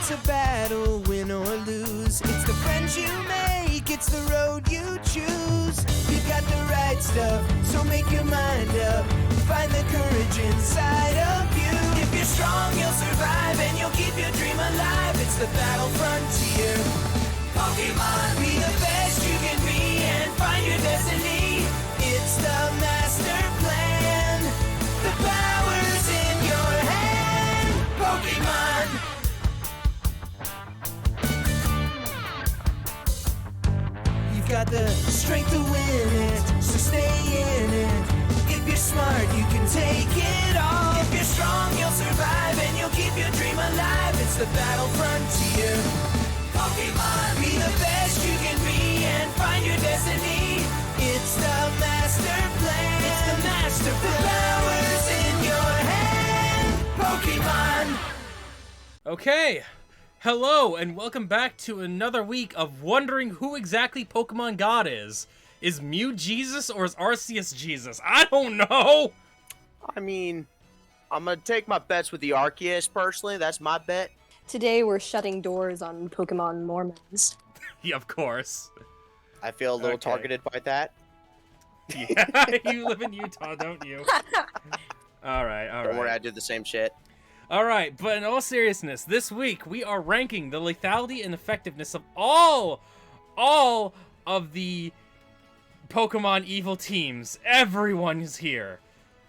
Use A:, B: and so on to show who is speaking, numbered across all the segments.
A: It's a battle, win or lose. It's the friends you make, it's the road you choose. You got the right stuff, so make your mind up. Find the courage inside of you. If you're strong, you'll survive and you'll keep your dream alive. It's the battle frontier. Pokemon, be the best you can be and find your destiny. It's the master plan. The power's in your hand. Pokemon. You've got the strength to win it, so stay in it. If you're smart, you can take it all. If you're strong, you'll survive and you'll keep your dream alive. It's the battle frontier. Pokemon, be the best you can be and find your destiny. It's the master plan. It's the master plan. The power's in your hand. Pokemon.
B: Okay. Hello, and welcome back to another week of wondering who exactly Pokemon God is. Is Mew Jesus or is Arceus Jesus? I don't know!
C: I mean, I'm gonna take my bets with the Arceus, personally. That's my bet.
D: Today we're shutting doors on Pokemon Mormons.
B: Yeah, of course.
C: I feel a little
B: Okay.
C: targeted by that.
B: Yeah, you live in Utah, don't you? Alright,
C: Don't worry, I do the same shit.
B: Alright, but in all seriousness, this week we are ranking the lethality and effectiveness of all of the Pokemon evil teams. Everyone is here.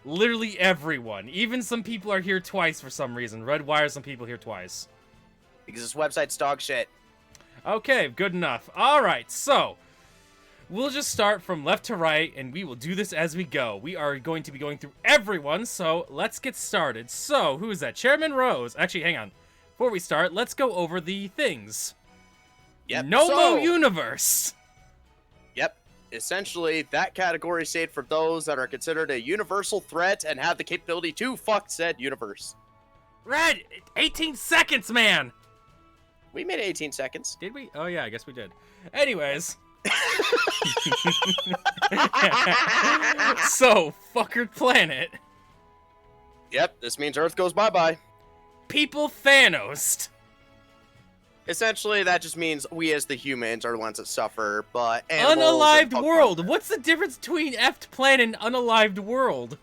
B: Literally everyone. Even some people are here twice for some reason. Red Wire, some people here twice.
C: Because this website's dog shit.
B: Okay, good enough. Alright, so we'll just start from left to right, and we will do this as we go. We are going to be going through everyone, so let's get started. So, who is that? Chairman Rose. Actually, hang on. Before we start, let's go over the things.
C: Yep.
B: Nomo Universe.
C: Yep. Essentially, that category stayed for those that are considered a universal threat and have the capability to fuck said universe.
B: Red, 18 seconds, man.
C: We made 18 seconds.
B: Did we? Oh, yeah, I guess we did. Anyways. So, fucker planet.
C: Yep, this means Earth goes bye-bye.
B: People Thanos.
C: Essentially, that just means we as the humans are the ones that suffer, but animals and
B: Unalived
C: Pokemon-
B: world. What's the difference between effed planet and unalived world?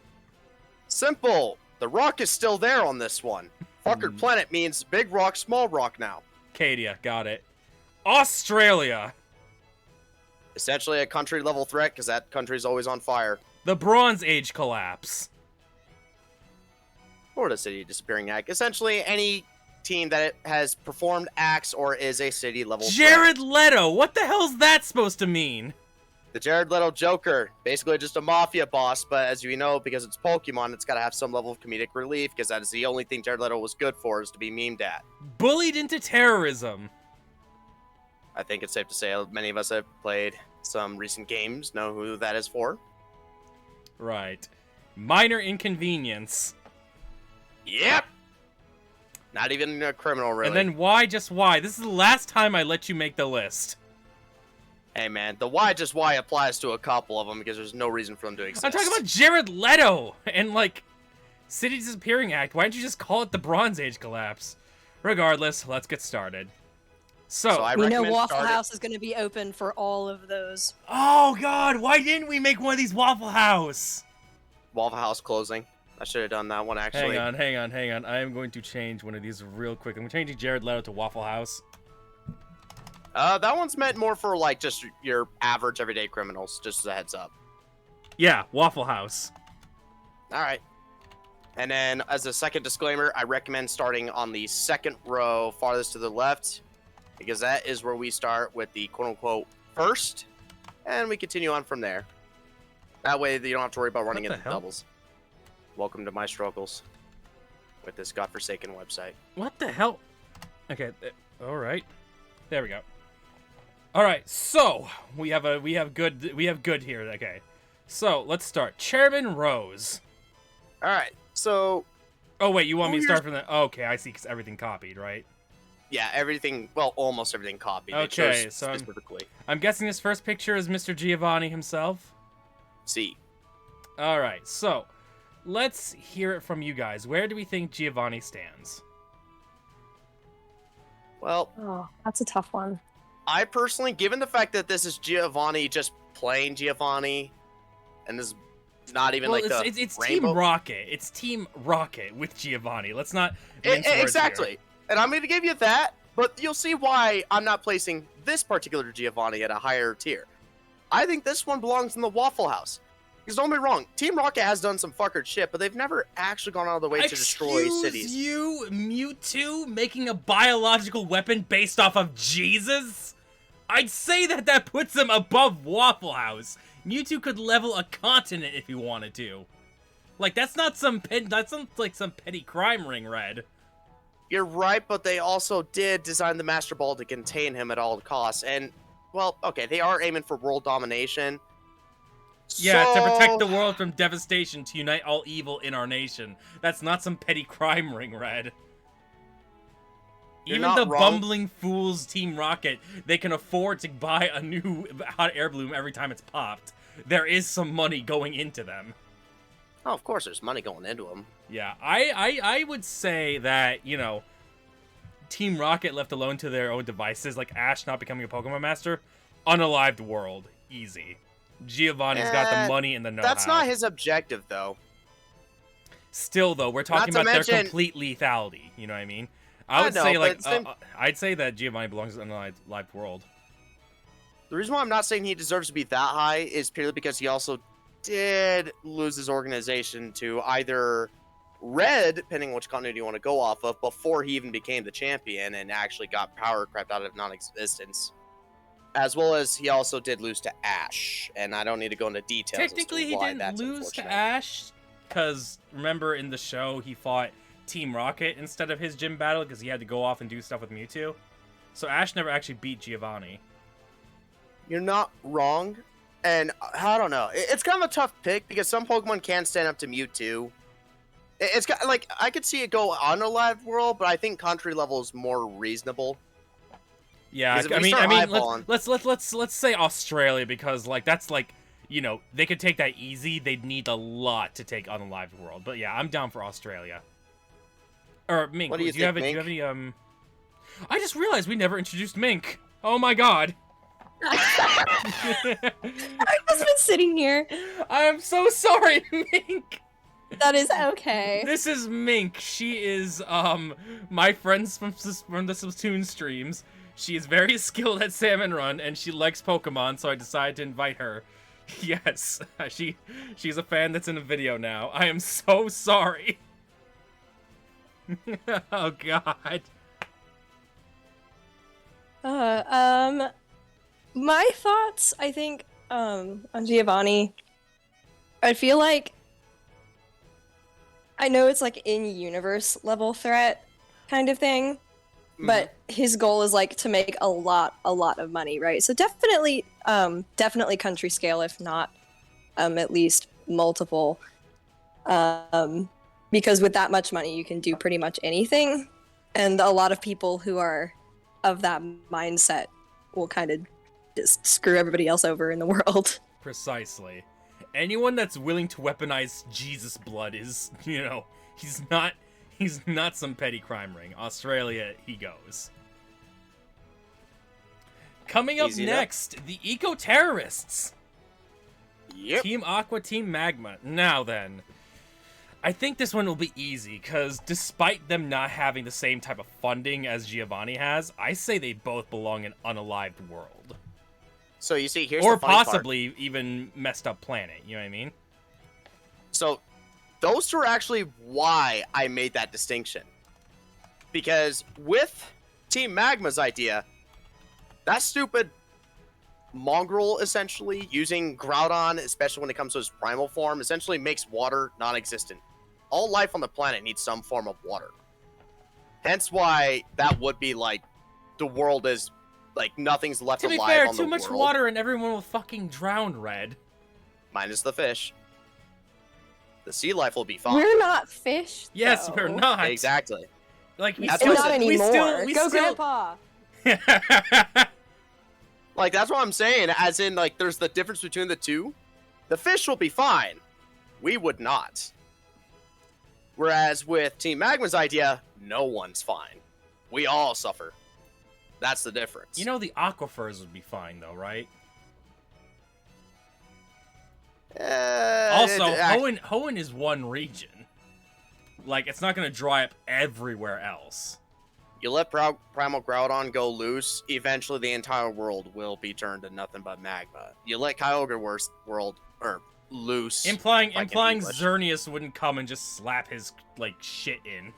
C: Simple. The rock is still there on this one. Fucker planet means big rock, small rock now.
B: Cadia, got it. Australia.
C: Essentially a country-level threat, because that country's always on fire.
B: The Bronze Age collapse.
C: Florida City Disappearing Act. Essentially any team that has performed acts or is a city-level
B: Jared
C: threat.
B: Leto. What the hell's that supposed to mean?
C: The Jared Leto Joker. Basically just a mafia boss, but as you know, because it's Pokemon, it's got to have some level of comedic relief, because that is the only thing Jared Leto was good for, is to be memed at.
B: Bullied into terrorism.
C: I think it's safe to say many of us have played some recent games, know who that is for.
B: Right. Minor inconvenience.
C: Yep! Not even a criminal, really.
B: And then why just why? This is the last time I let you make the list.
C: Hey, man, the why just why applies to a couple of them, because there's no reason for them to exist.
B: I'm talking about Jared Leto and, like, City Disappearing Act. Why don't you just call it the Bronze Age collapse? Regardless, let's get started. So
C: I
D: You know
C: recommend
D: Waffle
C: starting-
D: House is going to be open for all of those.
B: oh god, why didn't we make one of these Waffle House?
C: Waffle House closing. I should have done that one, actually.
B: Hang on. I am going to change one of these real quick. I'm changing Jared Leto to Waffle House.
C: That one's meant more for, like, just your average everyday criminals, just as a heads up.
B: Yeah, Waffle House.
C: Alright. And then, as a second disclaimer, I recommend starting on the second row farthest to the left, because that is where we start with the quote-unquote first, and we continue on from there. That way, you don't have to worry about running
B: What the
C: into
B: hell?
C: doubles. Welcome to my struggles with this godforsaken website.
B: What the hell? Okay, all right. There we go. All right, so we have good here. Okay, so let's start. Chairman Rose.
C: Alright, so,
B: Oh wait, you want me to
C: Who
B: start from the? Okay, I see. 'Cause everything copied, right?
C: yeah, everything, well, almost everything copied. It
B: Okay,
C: shows
B: so I'm-
C: specifically.
B: I'm guessing this first picture is Mr. Giovanni himself.
C: C.
B: All right, so let's hear it from you guys. Where do we think Giovanni stands?
C: Well,
D: Oh, that's a tough one.
C: I personally, given the fact that this is Giovanni just playing Giovanni, and this is not even
B: Well,
C: like the
B: it's
C: rainbow.
B: Team Rocket. It's Team Rocket with Giovanni. Let's not mince words
C: Exactly.
B: here.
C: And I'm going to give you that, but you'll see why I'm not placing this particular Giovanni at a higher tier. I think this one belongs in the Waffle House. Because don't get me wrong, Team Rocket has done some fuckered shit, but they've never actually gone out of the way to destroy cities.
B: Excuse you, Mewtwo making a biological weapon based off of Jesus? I'd say that puts him above Waffle House. Mewtwo could level a continent if he wanted to. Like, that's not some petty crime ring, Red.
C: You're right, but they also did design the Master Ball to contain him at all costs. And, well, okay, they are aiming for world domination.
B: Yeah,
C: so...
B: to protect the world from devastation, to unite all evil in our nation. That's not some petty crime ring, Red.
C: You're
B: Even
C: not
B: the
C: wrong.
B: bumbling fools Team Rocket, they can afford to buy a new hot air balloon every time it's popped. There is some money going into them.
C: Oh, of course, there's money going into them.
B: Yeah, I would say that, you know, Team Rocket left alone to their own devices, like Ash not becoming a Pokemon Master, unalived world, easy. Giovanni's got the money and the know-how.
C: That's not his objective, though.
B: Still, though, we're talking
C: Not
B: about
C: to mention-
B: their complete lethality. You know what I mean?
C: I
B: would
C: know,
B: say,
C: but
B: like,
C: it's been-
B: I'd say that Giovanni belongs in an unalived world.
C: The reason why I'm not saying he deserves to be that high is purely because he also did lose his organization to either Red, depending on which continuity you want to go off of, before he even became the champion and actually got power crept out of non-existence. As well as he also did lose to Ash, and I don't need to go into details.
B: Technically,
C: as to
B: he
C: why
B: didn't
C: that's
B: lose to
C: unfortunate.
B: Ash, because remember in the show he fought Team Rocket instead of his gym battle because he had to go off and do stuff with Mewtwo. So Ash never actually beat Giovanni.
C: You're not wrong, and I don't know. It's kind of a tough pick because some Pokemon can stand up to Mewtwo. It's got, like, I could see it go on a live world, but I think country level is more reasonable.
B: Yeah,
C: 'Cause if
B: I
C: we
B: mean,
C: start
B: let's say Australia because like that's like, you know, they could take that easy. They'd need a lot to take on a live world. But yeah, I'm down for Australia. Or Mink.
C: What do you
B: have
C: think,
B: do you have any I just realized we never introduced Mink. Oh my god.
D: I've just been sitting here.
B: I am so sorry, Mink.
D: That is okay.
B: This is Mink. She is my friends from the Splatoon streams. She is very skilled at Salmon Run and she likes Pokemon, so I decided to invite her. Yes, she's a fan that's in a video now. I am so sorry. Oh god.
D: My thoughts, I think, on Giovanni. I feel like I know it's like in-universe level threat kind of thing, but his goal is like to make a lot of money, right? So definitely country scale, if not at least multiple, because with that much money you can do pretty much anything, and a lot of people who are of that mindset will kind of just screw everybody else over in the world.
B: Precisely. Anyone that's willing to weaponize Jesus blood is, you know, he's not some petty crime ring. Australia, he goes. Coming up
C: Easy enough.
B: next, the eco-terrorists.
C: Yep.
B: Team Aqua, Team Magma. Now then, I think this one will be easy, because despite them not having the same type of funding as Giovanni has, I say they both belong in unalived world.
C: So you see, here's
B: Or
C: the funny part.
B: possibly even messed up planet, you know what I mean?
C: So, those two are actually why I made that distinction. Because with Team Magma's idea, that stupid mongrel, essentially, using Groudon, especially when it comes to his primal form, essentially makes water non-existent. All life on the planet needs some form of water. Hence why that would be like, the world is, like, nothing's left
B: To be
C: alive
B: fair,
C: on the
B: too much
C: world.
B: water and everyone will fucking drown, Red.
C: Minus the fish. The sea life will be fine.
D: We're not fish.
B: Yes,
D: though.
B: we're not.
C: Exactly.
B: Like, we
C: That's
D: And
B: still,
C: what
D: not
C: I
B: we
D: anymore.
B: still,
D: Go, Grandpa.
C: Like, that's what I'm saying, as in, like, there's the difference between the two. The fish will be fine. We would not. Whereas with Team Magma's idea, no one's fine. We all suffer. That's the difference.
B: You know, the aquifers would be fine, though, right? Also, Hoenn is one region. Like, it's not going to dry up everywhere else.
C: You let Primal Groudon go loose, eventually the entire world will be turned to nothing but magma. You let Kyogre world loose.
B: Implying Xerneas wouldn't come and just slap his, like, shit in.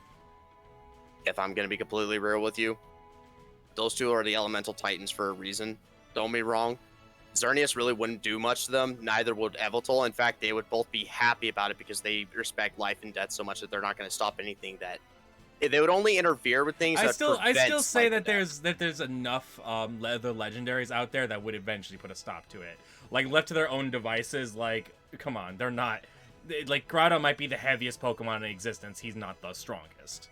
C: If I'm going to be completely real with you, those two are the elemental titans for a reason. Don't be wrong. Xerneas really wouldn't do much to them. Neither would Yveltal. In fact, they would both be happy about it because they respect life and death so much that they're not going to stop anything that... They would only interfere with things
B: I
C: that
B: still say that
C: there's
B: there's enough other legendaries out there that would eventually put a stop to it. Like, left to their own devices, like, come on, they're not... Like, Groudon might be the heaviest Pokemon in existence. He's not the strongest.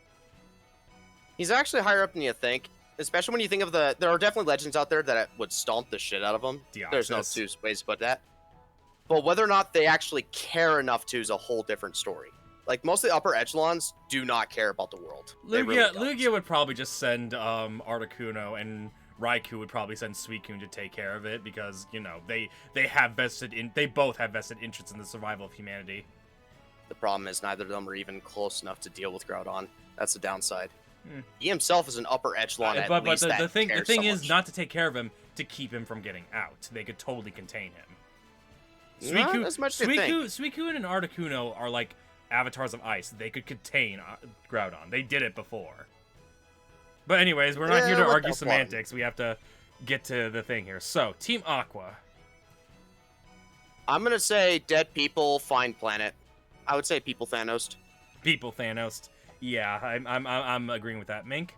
C: He's actually higher up than you think. Especially when you think of there are definitely legends out there that would stomp the shit out of them. There's no two ways to put that. But whether or not they actually care enough to is a whole different story. Like, most of the upper echelons do not care about the world.
B: Lugia would probably just send Articuno, and Raikou would probably send Suicune to take care of it because, you know, they both have vested interests in the survival of humanity.
C: The problem is neither of them are even close enough to deal with Groudon. That's the downside. He himself is an upper echelon
B: but the thing is not to take care of him, to keep him from getting out. They could totally contain him.
C: Not as much as you think.
B: Suicune and Articuno are like avatars of ice. They could contain Groudon. They did it before. But anyways, we're not here to argue semantics. We have to get to the thing here. So, Team Aqua.
C: I'm gonna say dead people, find planet. I would say people Thanos.
B: People Thanos. Yeah, I'm agreeing with that. Mink?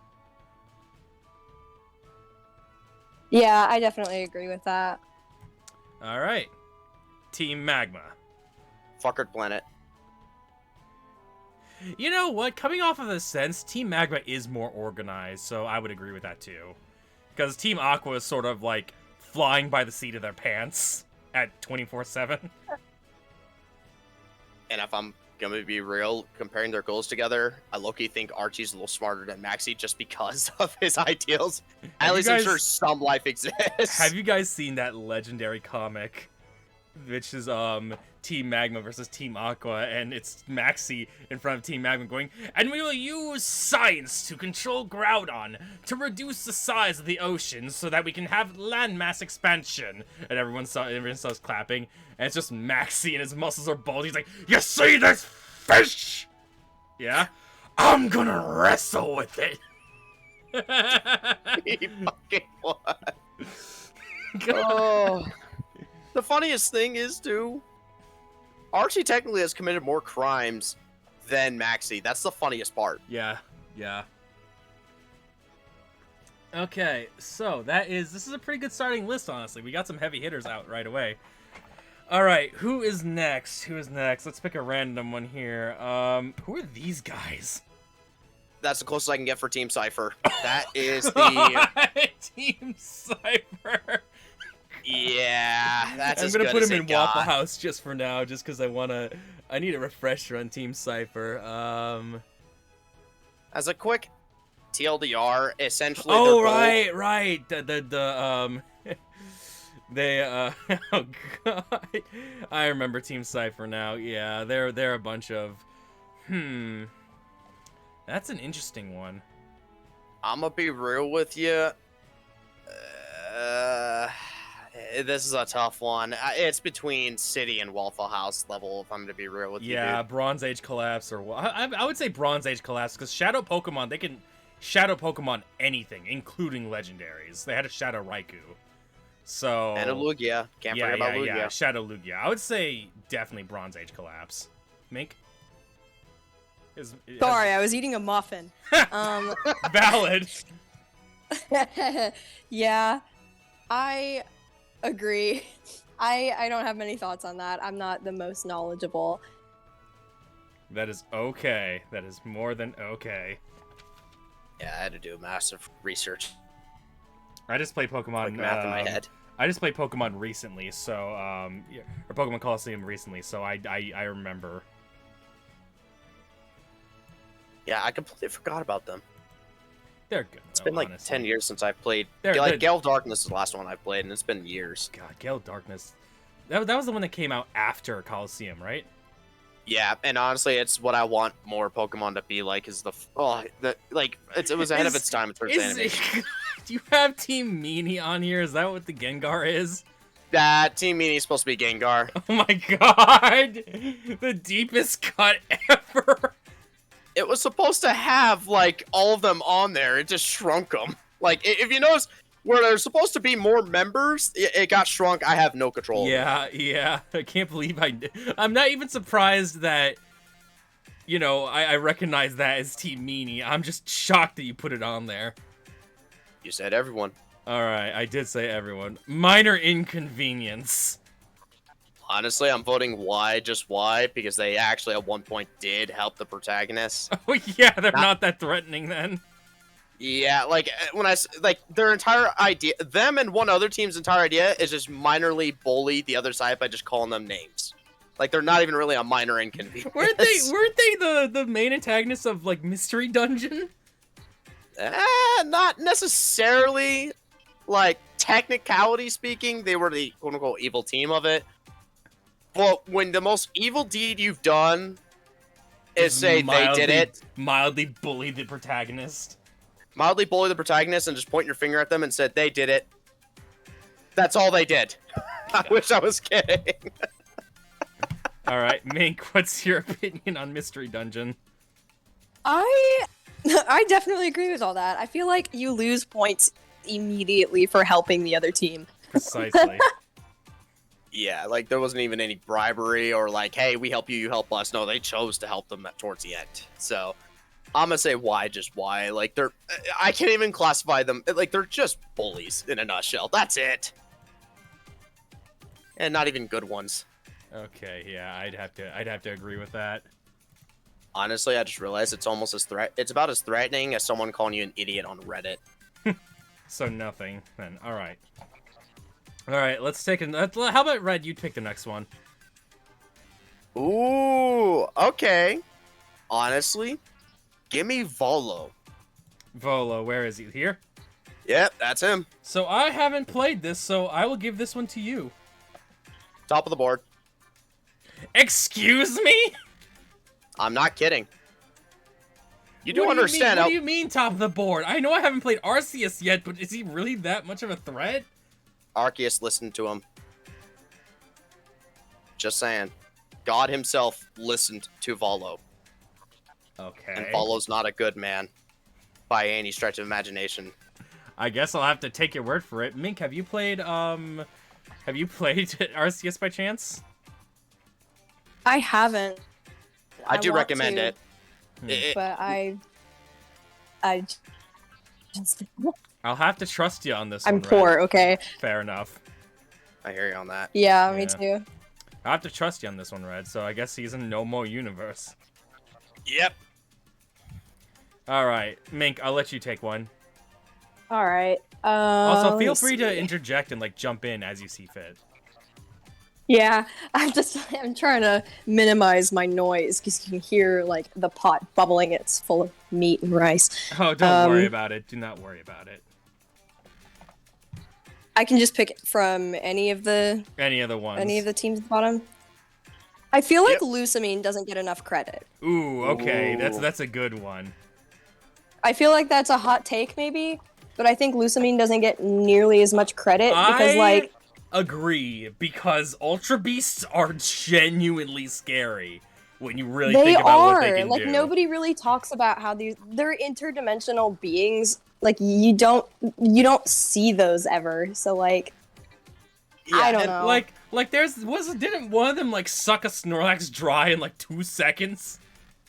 D: Yeah, I definitely agree with that.
B: All right. Team Magma.
C: Fuckered planet.
B: You know what? Coming off of the sense, Team Magma is more organized, so I would agree with that too. Because Team Aqua is sort of like flying by the seat of their pants at 24/7.
C: And if I'm gonna be real, comparing their goals together, I low-key think Archie's a little smarter than Maxie just because of his ideals. At least I'm sure some life exists.
B: Have you guys seen that legendary comic, which is Team Magma versus Team Aqua, and it's Maxie in front of Team Magma going, "And we will use science to control Groudon to reduce the size of the ocean so that we can have landmass expansion." And everyone starts clapping, and it's just Maxie and his muscles are bald. He's like, "You see this fish? Yeah? I'm gonna wrestle with it."
C: He fucking what? Oh. The funniest thing is, too, Archie technically has committed more crimes than Maxie. That's the funniest part.
B: Yeah. Okay, so this is a pretty good starting list, honestly. We got some heavy hitters out right away. Alright, who is next? Let's pick a random one here. Who are these guys?
C: That's the closest I can get for Team Cypher. That is the...
B: Team Cypher!
C: Yeah, that's
B: I'm
C: as
B: gonna
C: good
B: put
C: as
B: him
C: it
B: in
C: got.
B: Waffle House just for now, just because I need a refresher on Team Cypher.
C: As a quick TLDR, essentially.
B: Oh right. They oh god, I remember Team Cypher now. Yeah, they're a bunch of That's an interesting one.
C: I'm gonna be real with you. This is a tough one. It's between City and Waffle House level, if I'm going to be real with you.
B: Yeah,
C: dude.
B: Bronze Age Collapse, or I would say Bronze Age Collapse, because Shadow Pokemon, they can Shadow Pokemon anything, including legendaries. They had a Shadow Raikou. So...
C: And a Lugia. Can't forget about Lugia.
B: Yeah, Shadow Lugia. I would say definitely Bronze Age Collapse. Mink?
D: Sorry, I was eating a muffin.
B: Valid.
D: Yeah, I agree. I don't have many thoughts on that. I'm not the most knowledgeable.
B: That is okay. That is more than okay.
C: Yeah, I had to do massive research.
B: I just played Pokemon.
C: Like math in my head.
B: I just played Pokemon recently, so or Pokemon Coliseum recently, so I remember.
C: Yeah, I completely forgot about them.
B: They're good.
C: It's been like
B: honestly.
C: 10 years since I've played.
B: They're
C: Like
B: good.
C: Gale of Darkness is the last one I played, and it's been years.
B: God, Gale of Darkness. That was the one that came out after Coliseum, right?
C: Yeah, and honestly, it's what I want more Pokemon to be like. Is it was ahead of its time in terms of animation.
B: Do you have Team Meanie on here? Is that what the Gengar is?
C: That Team Meanie is supposed to be Gengar.
B: Oh my god! The deepest cut ever.
C: It was supposed to have like all of them on there. It just shrunk them. Like if you notice, where there's supposed to be more members, it got shrunk. I have no control over it.
B: Yeah. I can't believe I'm not even surprised that, you know, I recognize that as Team Meanie. I'm just shocked that you put it on there.
C: You said everyone.
B: Alright, I did say everyone. Minor inconvenience.
C: Honestly, I'm voting Y, just Y, because they actually at one point did help the protagonist.
B: Oh yeah, they're not that threatening then.
C: Yeah, like when their entire idea, them and one other team's entire idea is just minorly bully the other side by just calling them names. Like they're not even really a minor inconvenience.
B: Weren't they the main antagonists of like Mystery Dungeon?
C: Not necessarily. Like technicality speaking, they were the quote unquote evil team of it. But when the most evil deed you've done is say they did it,
B: mildly bully the protagonist.
C: Mildly bully the protagonist and just point your finger at them and said they did it. That's all they did. I wish I was kidding.
B: All right, Mink, what's your opinion on Mystery Dungeon?
D: I definitely agree with all that. I feel like you lose points immediately for helping the other team.
B: Precisely.
C: Yeah, like there wasn't even any bribery or like, hey, we help you, you help us. No, they chose to help them towards the end. So I'm gonna say why, just why. Like I can't even classify them. Like they're just bullies in a nutshell. That's it. And not even good ones.
B: Okay, yeah, I'd have to agree with that.
C: Honestly, I just realized it's about as threatening as someone calling you an idiot on Reddit.
B: So nothing then. All right, let's take how about Red? You pick the next one.
C: Ooh, okay. Honestly, give me Volo.
B: Volo, where is he? Here?
C: Yep, that's him.
B: So I haven't played this, so I will give this one to you.
C: Top of the board.
B: Excuse me?
C: I'm not kidding. You do
B: What
C: understand.
B: What do you mean top of the board? I know I haven't played Arceus yet, but is he really that much of a threat?
C: Arceus listened to him. Just saying. God himself listened to Volo.
B: Okay.
C: And Volo's not a good man. By any stretch of imagination.
B: I guess I'll have to take your word for it. Mink, have you played Arceus by chance?
D: I haven't.
C: I do
D: want
C: recommend
D: to,
C: it.
D: But I just
B: I'll have to trust you on this
D: I'm
B: one, Red.
D: poor, okay?
B: Fair enough.
C: I hear you on that.
D: Yeah,
B: Yeah.
D: me too.
B: I'll have to trust you on this one, Red, so I guess he's in No More Universe.
C: Yep.
B: Alright, Mink, I'll let you take one.
D: Alright.
B: Also,
D: let
B: feel
D: me
B: free to
D: see.
B: interject and, like, jump in as you see fit.
D: Yeah, I'm trying to minimize my noise because you can hear like the pot bubbling. It's full of meat and rice.
B: Oh, don't worry about it. Do not worry about it.
D: I can just pick from any of the teams at the bottom. I feel like Lusamine doesn't get enough credit.
B: Ooh, okay.
C: Ooh.
B: That's a good one.
D: I feel like that's a hot take maybe, but I think Lusamine doesn't get nearly as much credit because like
B: agree, because Ultra Beasts are genuinely scary when you really think about what they can
D: like
B: do.
D: nobody really talks about how they're interdimensional beings. Like you don't see those ever. So like I don't know.
B: Like didn't one of them like suck a Snorlax dry in like 2 seconds?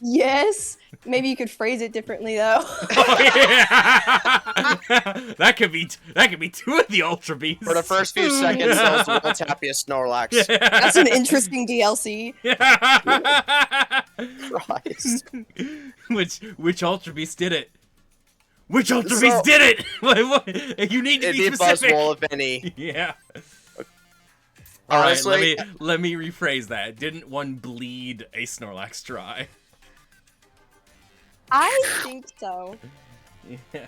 D: Yes. Maybe you could phrase it differently though.
B: Oh, yeah. that could be two of the Ultra Beasts.
C: For the first few seconds, that was the world's happiest Snorlax.
B: Yeah.
D: That's an interesting DLC.
C: Christ.
B: Which Ultra Beast did it? Which Ultra Beast did it? What? You need to
C: It'd
B: be
C: be
B: specific.
C: Buzzwole, if any.
B: Yeah.
C: Honestly,
B: Alright, let me rephrase that. Didn't one bleed a Snorlax dry?
D: I think so.
B: Yeah.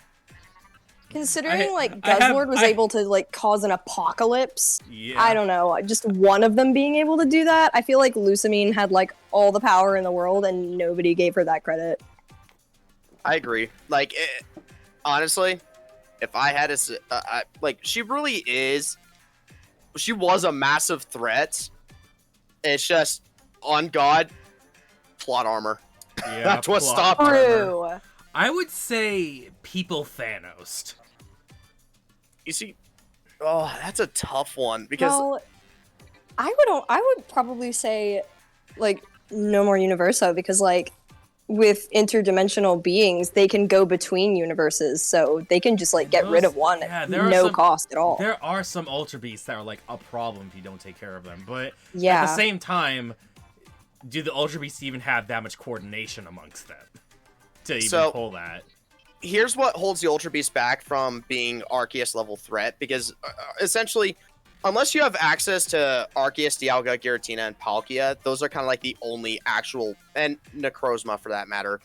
D: Considering like
B: I have-
D: Guzzlord was
B: I-
D: able to like cause an apocalypse,
B: Yeah.
D: I don't know, just one of them being able to do that. I feel like Lusamine had like all the power in the world, and nobody gave her that credit.
C: I agree. Like, honestly, if I had to, like, she really is. She was a massive threat. It's just, on God, plot armor.
B: Yeah,
C: That's what
B: plot
C: stopped
B: armor.
D: True.
B: I would say people Thanos.
C: You see, oh, that's a tough one because
D: Well, I would probably say like no more Universo, because like with interdimensional beings, they can go between universes, so they can just like get rid
B: Those-
D: of one
B: yeah,
D: at
B: there are
D: no
B: some-
D: cost at all.
B: There are some Ultra Beasts that are like a problem if you don't take care of them, but
D: Yeah.
B: at the same time, do the Ultra Beasts even have that much coordination amongst them to even
C: So-
B: pull that?
C: here's what holds the Ultra Beast back from being Arceus level threat, because essentially, unless you have access to Arceus, Dialga, Giratina, and Palkia, those are kind of like the only actual, and Necrozma for that matter,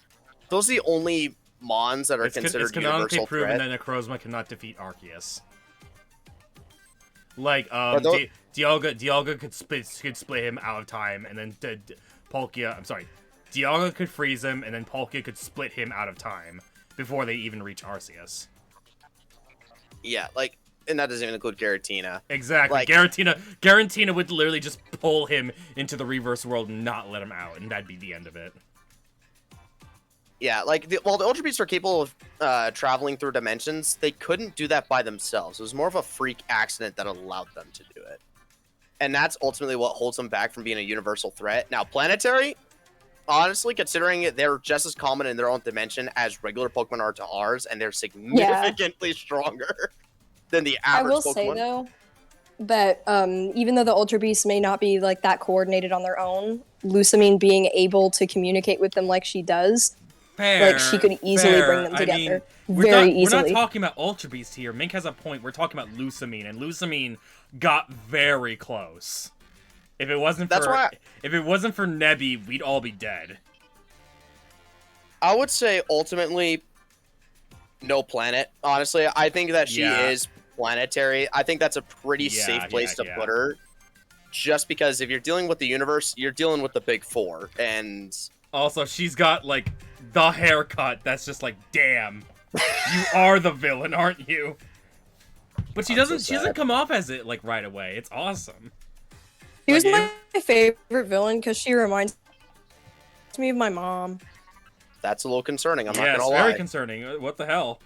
C: those are the only Mons that are
B: It's
C: considered
B: canonically
C: universal
B: proven
C: threat.
B: that Necrozma cannot defeat Arceus. Like,
C: those-
B: Dialga could split him out of time, and then Palkia, I'm sorry, Dialga could freeze him, and then Palkia could split him out of time before they even reach Arceus.
C: Yeah, like, and that doesn't even include Giratina.
B: Exactly.
C: Like-
B: Giratina would literally just pull him into the reverse world and not let him out, and that'd be the end of it.
C: Yeah, like, while the Ultra Beasts are capable of traveling through dimensions, they couldn't do that by themselves. It was more of a freak accident that allowed them to do it. And that's ultimately what holds them back from being a universal threat. Now, Planetary, honestly, considering they're just as common in their own dimension as regular Pokemon are to ours, and they're significantly stronger than the
D: I
C: average
D: will
C: Pokemon.
D: say though that even though the Ultra Beasts may not be like that coordinated on their own, Lusamine being able to communicate with them like she does,
B: Fair,
D: like she could easily
B: fair.
D: bring them
B: I
D: together
B: mean,
D: very
B: We're
D: easily.
B: not talking about Ultra Beast here. Mink has a point. We're talking about Lusamine, and Lusamine got very close. If it wasn't
C: That's
B: for
C: why-
B: if it wasn't for Nebby, we'd all be dead.
C: I would say ultimately no planet. Honestly, I think that she
B: Yeah.
C: is planetary. I think that's a pretty
B: Yeah,
C: safe place
B: yeah,
C: to
B: yeah.
C: put her. Just because if you're dealing with the universe, you're dealing with the big four. And
B: Also, she's got like the haircut that's just like, damn, you are the villain, aren't you? But she
C: I'm so
B: doesn't. She doesn't
C: sad.
B: come off as it like right away. It's awesome.
D: She was
B: Like
D: my favorite villain because she reminds me of my mom.
C: that's a little concerning. I'm
B: Yeah,
C: not
B: it's
C: gonna
B: very
C: lie.
B: concerning. What the hell?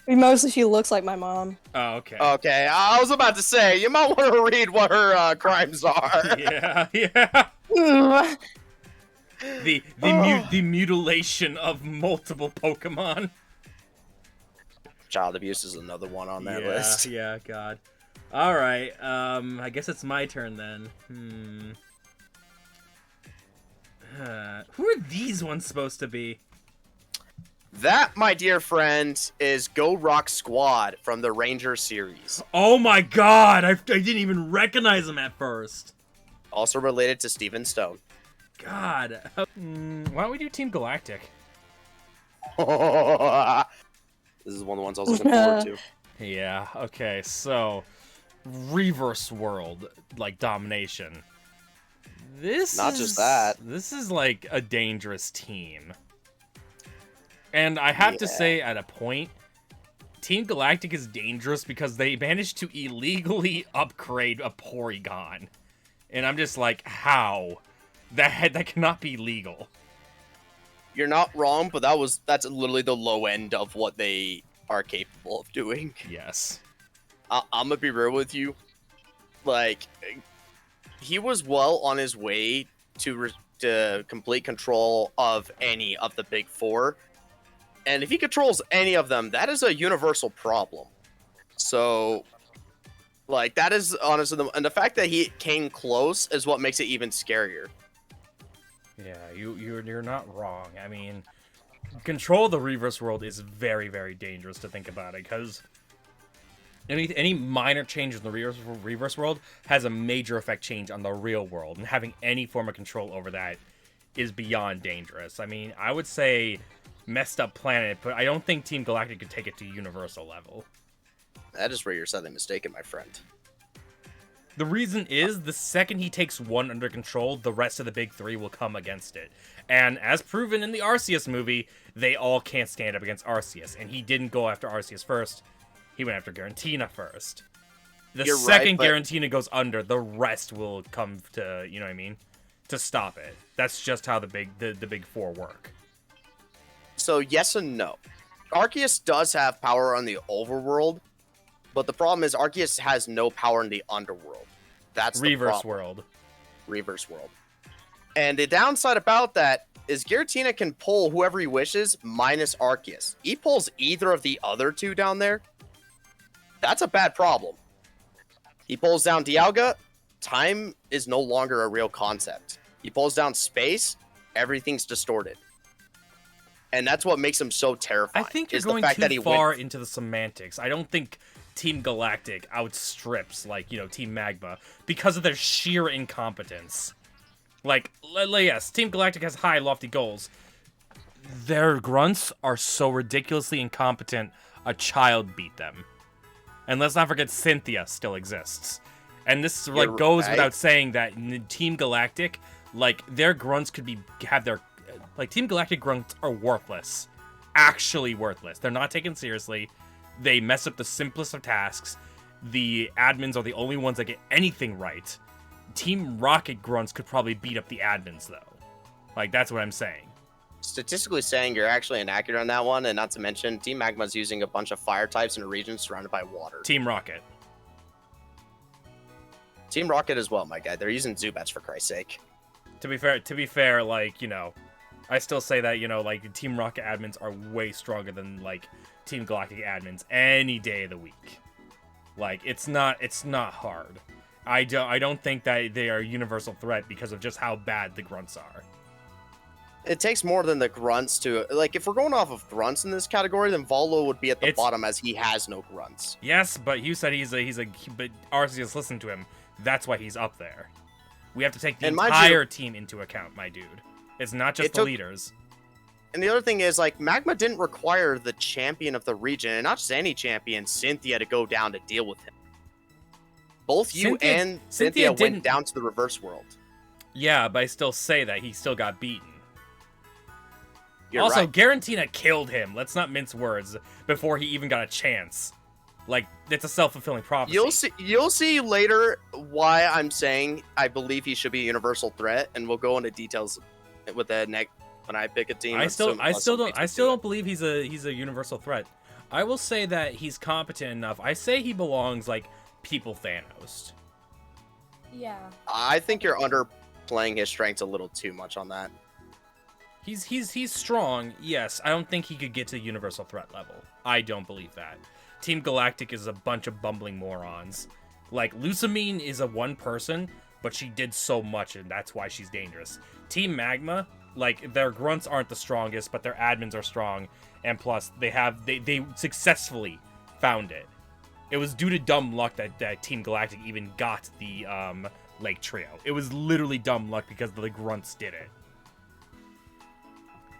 D: I mean, mostly she looks like my mom.
B: Oh, okay.
C: Okay, I was about to say you might want to read what her crimes are.
B: Yeah, yeah.
D: Mm.
B: The mutilation of multiple Pokemon.
C: Child abuse is another one on that
B: Yeah,
C: list.
B: yeah, God. All right. I guess it's my turn then. Who are these ones supposed to be?
C: That, my dear friend, is Go Rock Squad from the Ranger series.
B: Oh my God! I didn't even recognize them at first.
C: Also related to Steven Stone.
B: God. Why don't we do Team Galactic?
C: This is one of the ones I was looking forward to.
B: Yeah. Okay. So, reverse world like domination. This
C: Not
B: is,
C: just that.
B: This is like a dangerous team. And I have to
C: Yeah.
B: say, at a point, Team Galactic is dangerous because they managed to illegally upgrade a Porygon. And I'm just like, how? That cannot be legal.
C: You're not wrong, but that's literally the low end of what they are capable of doing.
B: Yes.
C: I'm gonna be real with you. Like, he was well on his way to complete control of any of the big four. And if he controls any of them, that is a universal problem. So, like, that is honestly, and the fact that he came close is what makes it even scarier.
B: Yeah, you're not wrong. I mean, control of the reverse world is very, very dangerous to think about it, because any minor change in the reverse world has a major effect change on the real world, and having any form of control over that is beyond dangerous. I mean, I would say messed up planet, but I don't think Team Galactic could take it to universal level.
C: That is where you're sadly mistaken, my friend.
B: The reason is, the second he takes one under control, the rest of the big three will come against it. And as proven in the Arceus movie, they all can't stand up against Arceus. And he didn't go after Arceus first. He went after Garantina first. The
C: You're
B: second
C: right, but-
B: Garantina goes under, the rest will come to, you know what I mean? To stop it. That's just how the big four work.
C: So yes and no. Arceus does have power on the overworld, but the problem is Arceus has no power in the underworld. That's the
B: Reverse
C: problem.
B: world.
C: Reverse world. And the downside about that is Giratina can pull whoever he wishes minus Arceus. He pulls either of the other two down there. That's a bad problem. He pulls down Dialga, time is no longer a real concept. He pulls down space, everything's distorted. And that's what makes him so terrifying.
B: I think you're
C: is
B: going
C: the fact that
B: too
C: he
B: far
C: wins.
B: into the semantics. I don't think Team Galactic outstrips, like, you know, Team Magma because of their sheer incompetence. Like, yes, Team Galactic has high, lofty goals. Their grunts are so ridiculously incompetent, a child beat them. And let's not forget Cynthia still exists. And this, like,
C: You're
B: goes
C: right.
B: without saying that in Team Galactic, like, their grunts could have their... Like, Team Galactic grunts are worthless. Actually worthless. They're not taken seriously. They mess up the simplest of tasks. The admins are the only ones that get anything right. Team Rocket grunts could probably beat up the admins, though. Like, that's what I'm saying.
C: Statistically saying, you're actually inaccurate on that one, and not to mention, Team Magma's using a bunch of fire types in a region surrounded by water.
B: Team Rocket.
C: Team Rocket as well, my guy. They're using Zubats for Christ's sake.
B: To be fair, like, you know, I still say that, you know, like, Team Rocket admins are way stronger than, like, Team Galactic admins any day of the week. Like, it's not hard. I don't think that they are a universal threat because of just how bad the grunts are.
C: It takes more than the grunts to... Like, if we're going off of grunts in this category, then Volo would be at the bottom as he has no grunts.
B: Yes, but you said but Arceus listened to him. That's why he's up there. We have to take the
C: And mind
B: entire
C: you-
B: team into account, my dude. It's not just
C: It
B: the
C: took-
B: leaders.
C: And the other thing is, like, Magma didn't require the champion of the region, and not just any champion, Cynthia, to go down to deal with him. Both you and Cynthia
B: didn't-
C: went down to the reverse world.
B: Yeah, but I still say that he still got beaten.
C: You're
B: also,
C: right.
B: Garantina killed him. Let's not mince words before he even got a chance. Like, it's a self-fulfilling prophecy.
C: You'll see later why I'm saying I believe he should be a universal threat, and we'll go into details with the next when I pick a team.
B: I still don't believe he's a universal threat. I will say that he's competent enough. I say he belongs like People Thanos.
E: Yeah.
C: I think you're underplaying his strengths a little too much on that.
B: He's strong, yes. I don't think he could get to universal threat level. I don't believe that. Team Galactic is a bunch of bumbling morons. Like, Lucamine is a one person, but she did so much, and that's why she's dangerous. Team Magma, like, their grunts aren't the strongest, but their admins are strong, and plus, they successfully found it. It was due to dumb luck that Team Galactic even got the Lake Trio. It was literally dumb luck because the grunts did it.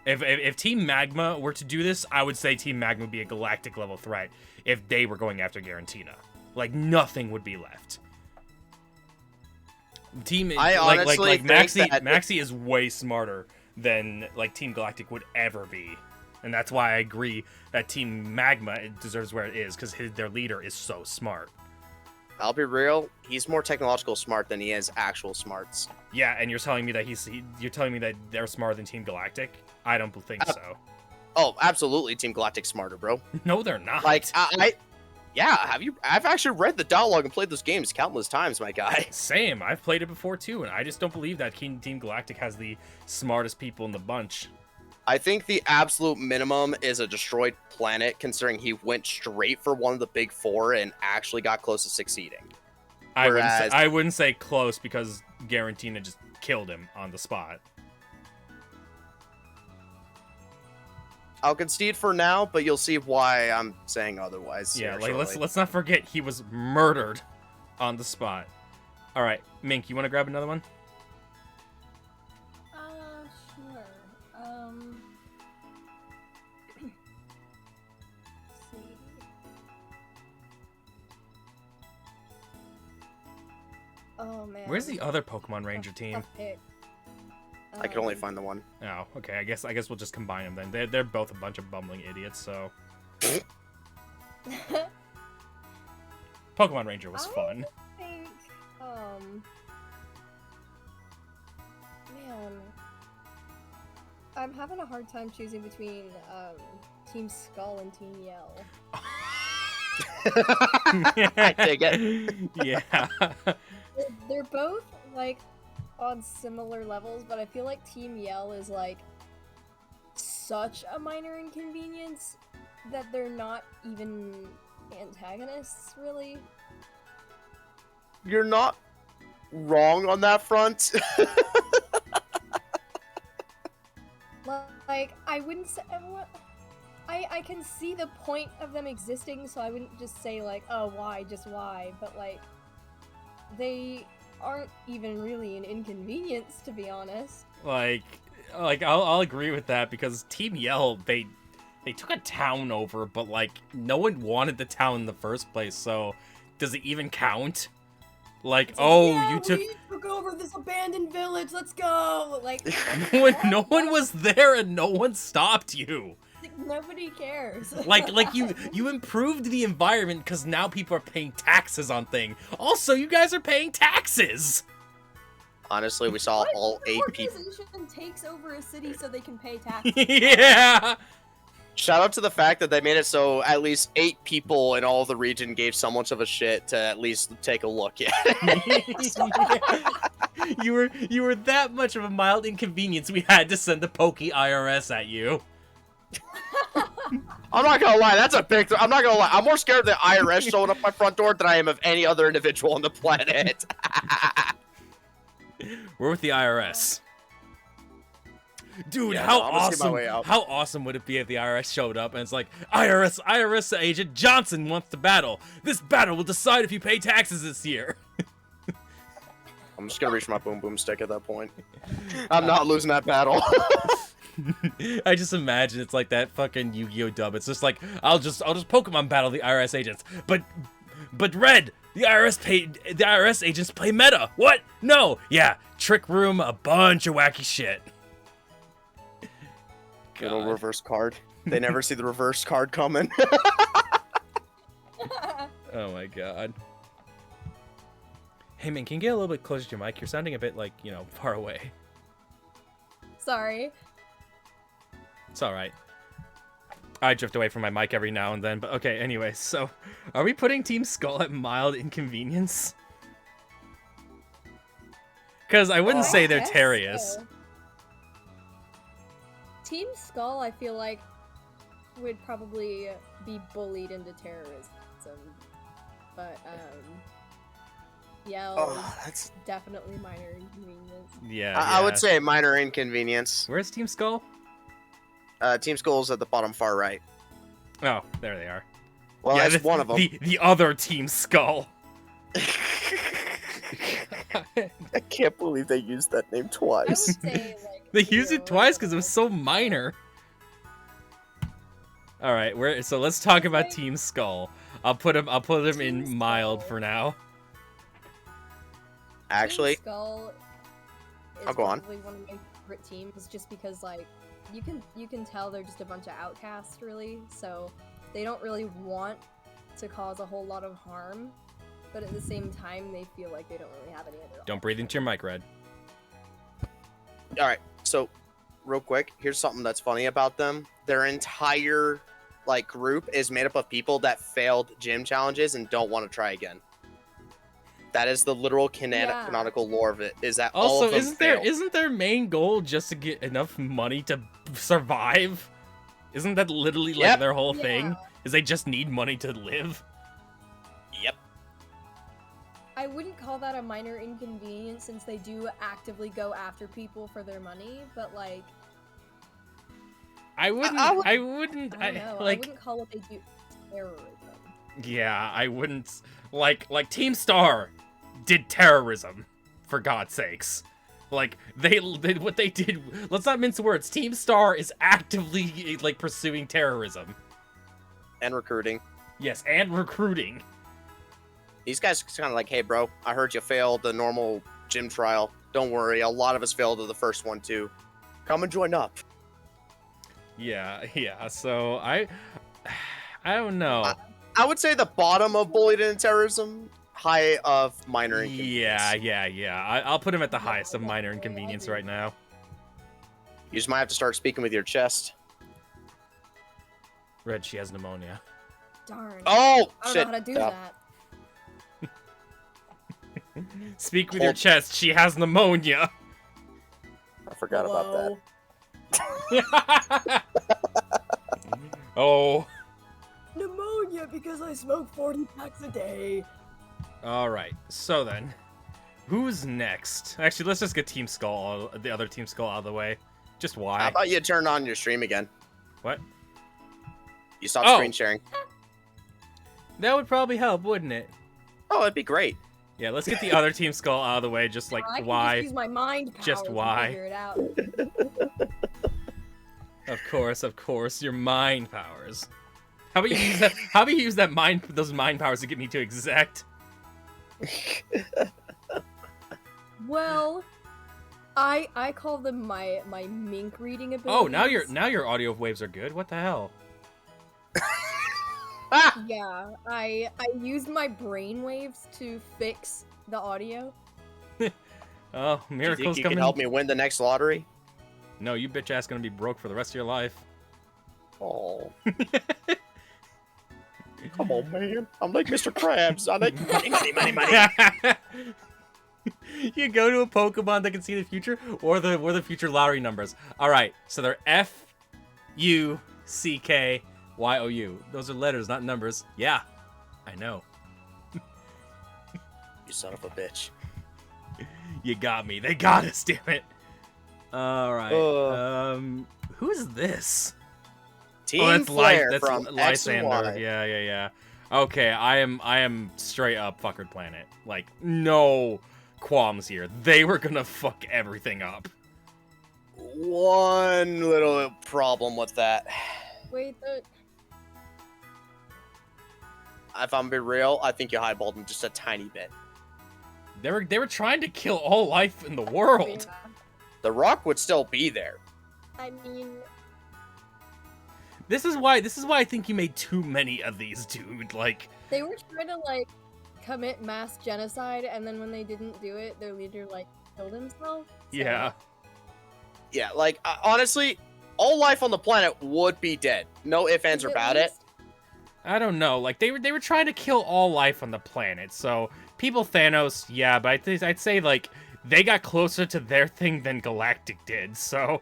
B: If Team Magma were to do this, I would say Team Magma would be a galactic level threat if they were going after Garantina. Like, nothing would be left.
C: I honestly think that
B: Maxi is way smarter than like Team Galactic would ever be. And that's why I agree that Team Magma deserves where it is, because their leader is so smart.
C: I'll be real, he's more technological smart than he is actual smarts.
B: Yeah, and you're telling me that you're telling me that they're smarter than Team Galactic? I don't think so.
C: Oh, absolutely, Team Galactic's smarter, bro.
B: No, they're not.
C: Like, I've actually read the dialogue and played those games countless times, my guy.
B: Same. I've played it before too, and I just don't believe that Team Galactic has the smartest people in the bunch.
C: I think the absolute minimum is a destroyed planet, considering he went straight for one of the big four and actually got close to succeeding.
B: I wouldn't say close because Garantina just killed him on the spot.
C: I'll concede for now, but you'll see why I'm saying otherwise.
B: Yeah,
C: here
B: like
C: shortly.
B: let's not forget he was murdered on the spot. All right, Mink, you want to grab another one?
E: Sure. Oh man.
B: Where's the other Pokemon Ranger team?
E: Tough pick.
C: I can only
E: Um,
C: find the one.
B: Oh, okay. I guess we'll just combine them then. They're both a bunch of bumbling idiots. So Pokemon Ranger was fun.
E: I think, man, I'm having a hard time choosing between Team Skull and Team Yell.
C: I dig it.
B: Yeah.
E: They're both like on similar levels, but I feel like Team Yell is like such a minor inconvenience that they're not even antagonists, really.
C: You're not wrong on that front.
E: Like, I wouldn't say. I can see the point of them existing, so I wouldn't just say, like, oh, why, just why. But, like, they aren't even really an inconvenience, to be honest.
B: Like I'll agree with that because Team Yell they took a town over, but like no one wanted the town in the first place. So does it even count? Like,
E: It's
B: oh,
E: yeah,
B: you took.
E: we took over this abandoned village. Let's go. Like
B: No one was there and no one stopped you.
E: nobody cares.
B: Like you improved the environment because now people are paying taxes on thing. Also, you guys are paying taxes.
C: Honestly, we saw
E: What
C: all 8 people.
E: organization takes over a city so they can pay taxes?
B: Yeah.
C: Shout out to the fact that they made it so at least 8 people in all of the region gave so much of a shit to at least take a look at it.
B: You were that much of a mild inconvenience. We had to send the Pokey IRS at you.
C: I'm not gonna lie, that's a big. I'm not gonna lie. I'm more scared of the IRS showing up my front door than I am of any other individual on the planet.
B: We're with the IRS. Dude,
C: Yeah,
B: how
C: no, I'm gonna see my
B: awesome!
C: way out.
B: How awesome would it be if the IRS showed up and it's like, IRS agent Johnson wants to battle. This battle will decide if you pay taxes this year.
C: I'm just gonna reach my boom boom stick at that point. I'm not losing that battle.
B: I just imagine it's like that fucking Yu-Gi-Oh dub. It's just like I'll just Pokemon battle the IRS agents, but Red, the IRS agents play meta. What? No, yeah, Trick Room, a bunch of wacky shit.
C: Good old
B: God.
C: reverse card. They never see the reverse card coming.
B: Oh my god. Hey man, can you get a little bit closer to your mic? You're sounding a bit like, far away.
E: Sorry.
B: It's alright. I drift away from my mic every now and then, but okay, anyway, so are we putting Team Skull at mild inconvenience? Because I wouldn't say they're
E: guess
B: Terrius.
E: so. Team Skull, I feel like, would probably be bullied into terrorism. But, Yell
C: Oh, that's.
E: definitely minor inconvenience.
B: Yeah,
C: I would say minor inconvenience.
B: Where's Team Skull?
C: Team Skull's at the bottom far right.
B: Oh, there they are.
C: Well,
B: yeah,
C: that's one of them.
B: The other Team Skull.
C: I can't believe they used that name
E: I would
C: twice.
E: say, like,
B: They used it
E: zero
B: twice because it
E: or
B: was so minor. All right, so let's talk about Team Skull. I'll put him in
E: Team
B: mild
E: Skull.
B: for now.
C: Actually,
E: Team Skull is
C: I'll go on.
E: probably one of my favorite teams, just because like you can tell they're just a bunch of outcasts, really. So they don't really want to cause a whole lot of harm, but at the same time, they feel like they don't really have any other.
B: Don't breathe into your mic, Red.
C: all right. So, real quick, here's something that's funny about them. Their entire group is made up of people that failed gym challenges and don't want to try again. That is the literal
E: Yeah.
C: canonical lore of it. Is that all
B: Also,
C: of them failed.
B: isn't their main goal just to get enough money to survive? Isn't that literally
C: Yep.
B: their whole
E: Yeah.
B: thing? Is they just need money to live?
C: Yep.
E: I wouldn't call that a minor inconvenience since they do actively go after people for their money, but like
B: I wouldn't.
C: I would-
B: I wouldn't.
E: I don't know. I wouldn't call what they do terrorism.
B: Yeah, I wouldn't. Like Team Star did terrorism, for God's sakes. Like they what they did. Let's not mince words. Team Star is actively pursuing terrorism.
C: And recruiting.
B: Yes, and recruiting.
C: These guys kind of like, hey, bro, I heard you failed the normal gym trial. Don't worry, a lot of us failed the first one too. Come and join up.
B: Yeah. So I don't know.
C: I would say the bottom of bullied and terrorism, high of minor inconvenience.
B: Yeah. I'll put him at the highest of minor inconvenience right now.
C: You just might have to start speaking with your chest.
B: Red, she has pneumonia.
E: Darn.
C: Oh,
E: I don't
C: shit.
E: know how to do
C: Yeah.
E: that.
B: Speak with your chest. She has pneumonia.
C: I forgot about that.
B: Oh.
E: Pneumonia because I smoke 40 packs a day.
B: All right. So then, who's next? Actually, let's just get Team Skull, the other Team Skull, out of the way. Just why?
C: How about you turn on your stream again?
B: What?
C: You stopped
B: Oh.
C: screen sharing.
B: That would probably help, wouldn't it?
C: Oh, it'd be great.
B: Yeah, let's get the other Team Skull out of the way. Just like
E: I can
B: why?
E: Just use my mind powers
B: Just
E: to
B: why?
E: figure it out.
B: Of course, your mind powers. How about you use that? How about you use those mind powers to get me to exect?
E: Well, I call them my mink reading abilities.
B: Oh, now your audio waves are good. What the hell?
E: Yeah, I used my brain waves to fix the audio.
B: Oh,
C: Do you
B: miracles
C: think you
B: coming.
C: can help me win the next lottery?
B: No, you bitch ass gonna be broke for the rest of your life.
C: Oh. Come on, man. I'm like Mr. Krabs. I like money.
B: You go to a Pokemon that can see the future, or the future lottery numbers. All right, so they're FUCKYOU. Those are letters, not numbers. Yeah, I know.
C: You son of a bitch.
B: You got me. They got us. Damn it. All right. Who's this?
C: Team Flare
B: That's
C: from X and
B: Lysander.
C: Y.
B: Yeah. Okay, I am straight up fuckered planet. Like, no qualms here. They were gonna fuck everything up.
C: One little problem with that.
E: Wait,
C: If I'm being real, I think you highballed him just a tiny bit.
B: They were trying to kill all life in the world.
C: The rock would still be there.
E: I mean,
B: This is why I think you made too many of these, dude. Like,
E: they were trying to like commit mass genocide, and then when they didn't do it, their leader like killed himself. So-
B: yeah.
C: Yeah, like, honestly, all life on the planet would be dead. No ifs, ands, or about it.
B: I don't know. Like, they were trying to kill all life on the planet. So, people Thanos, yeah, but I'd say, like, they got closer to their thing than Galactic did, so...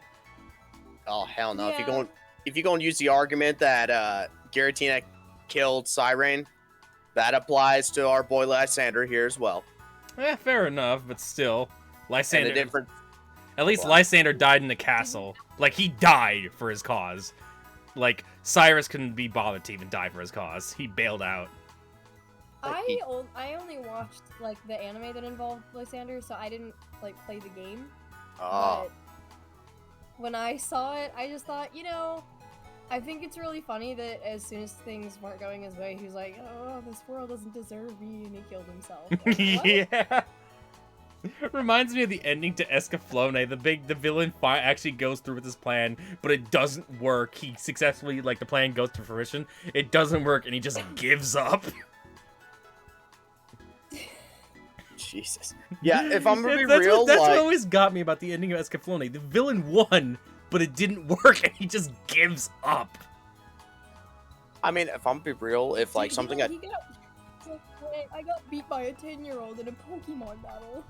C: Oh, hell no.
E: Yeah.
C: If you're going to use the argument that Giratina killed Cyrene, that applies to our boy Lysander here as well.
B: fair enough, but still.
C: And
B: Lysander...
C: a different...
B: At least
C: Well,
B: Lysander died in the castle. Like, he died for his cause. Like, Cyrus couldn't be bothered to even die for his cause. He bailed out.
E: I only watched like the anime that involved Lysander, so I didn't like play the game.
C: Oh.
E: But when I saw it, I just thought, I think it's really funny that as soon as things weren't going his way, he was like, "Oh, this world doesn't deserve me," and he killed himself. Like, what?
B: Yeah. Reminds me of the ending to Escaflowne. The villain actually goes through with his plan, but it doesn't work. He successfully, like, the plan goes to fruition. It doesn't work, and he just gives up.
C: Jesus. Yeah, if I'm gonna be
B: That's
C: real,
B: that's what
C: like...
B: always got me about the ending of Escaflowne. The villain won, but it didn't work, and he just gives up.
C: I mean, if I'm gonna be real, if, like, something I...
E: I got beat by a 10-year-old in a Pokemon battle.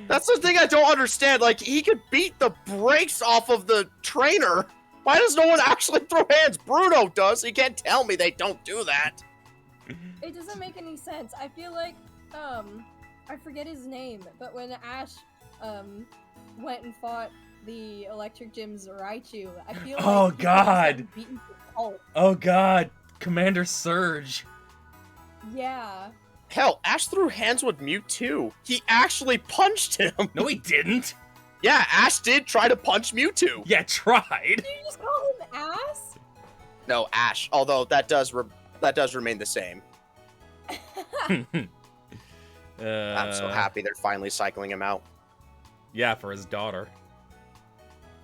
C: That's the thing I don't understand. Like, he could beat the brakes off of the trainer. Why does no one actually throw hands? Bruno does. He can't tell me they don't do that.
E: It doesn't make any sense. I feel like, I forget his name, but when Ash, went and fought the Electric Gym's Raichu, I feel like
B: Oh,
E: he just
B: God.
E: got beaten to pulp.
B: Oh god, Commander Surge.
E: Yeah.
C: Hell, Ash threw hands with Mewtwo. He actually punched him.
B: No, he didn't.
C: Yeah, Ash did try to punch Mewtwo.
B: Yeah, tried.
E: Did you just call him Ass?
C: No, Ash. Although that does remain the same. I'm so happy they're finally cycling him out.
B: Yeah, for his daughter.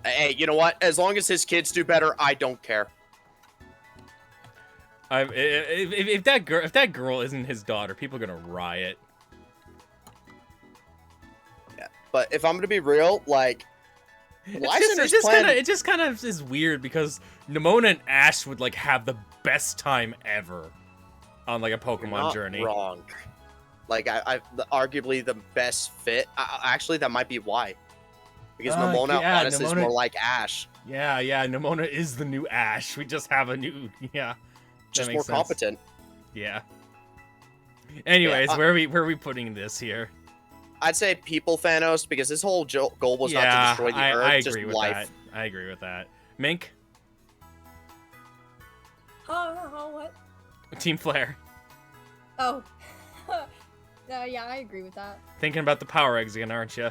C: Hey, you know what? As long as his kids do better, I don't care.
B: If that girl isn't his daughter, people are gonna riot.
C: Yeah, but if I'm gonna be real, like,
B: it just kind of is weird because Nemona and Ash would like have the best time ever on like a Pokemon journey.
C: Wrong. Like, arguably the best fit. Actually, that might be why. Because Nemona, honestly, is more like Ash.
B: Yeah, Nemona is the new Ash. We just have a new,
C: Just more competent.
B: Yeah. Anyways, where are we putting this here?
C: I'd say people Thanos, because his whole goal was not to destroy the Earth,
B: I agree
C: just
B: with
C: life.
B: that. I agree with that. Mink?
E: What?
B: Team Flare.
E: Oh. Yeah, I agree with that.
B: Thinking about the Power Eggs again, aren't you?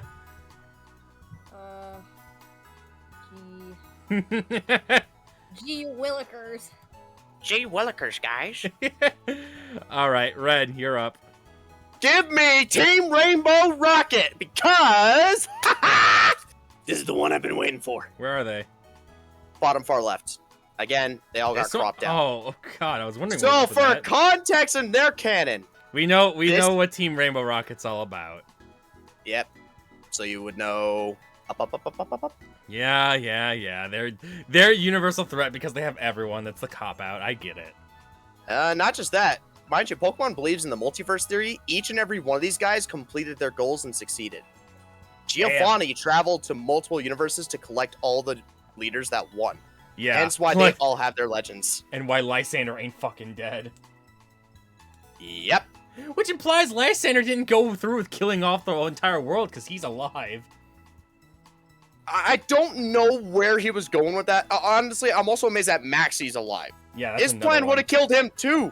E: Gee willikers.
C: Gee willikers, guys.
B: All right, Red, you're up.
C: Give me Team Rainbow Rocket, because this is the one I've been waiting for.
B: Where are they?
C: Bottom far left. Again, they all got cropped out.
B: Oh God, I was wondering.
C: So for context in their canon,
B: we know what Team Rainbow Rocket's all about.
C: Yep. So you would know. Up.
B: Yeah. They're universal threat because they have everyone. That's the cop out. I get it.
C: Not just that. Mind you, Pokemon believes in the multiverse theory. Each and every one of these guys completed their goals and succeeded. Giovanni traveled to multiple universes to collect all the leaders that won.
B: Yeah.
C: Hence why they all have their legends.
B: And why Lysander ain't fucking dead.
C: Yep.
B: Which implies Lysander didn't go through with killing off the entire world because he's alive.
C: I don't know where he was going with that. Honestly, I'm also amazed that Maxie's alive.
B: Yeah,
C: his plan would have killed him too.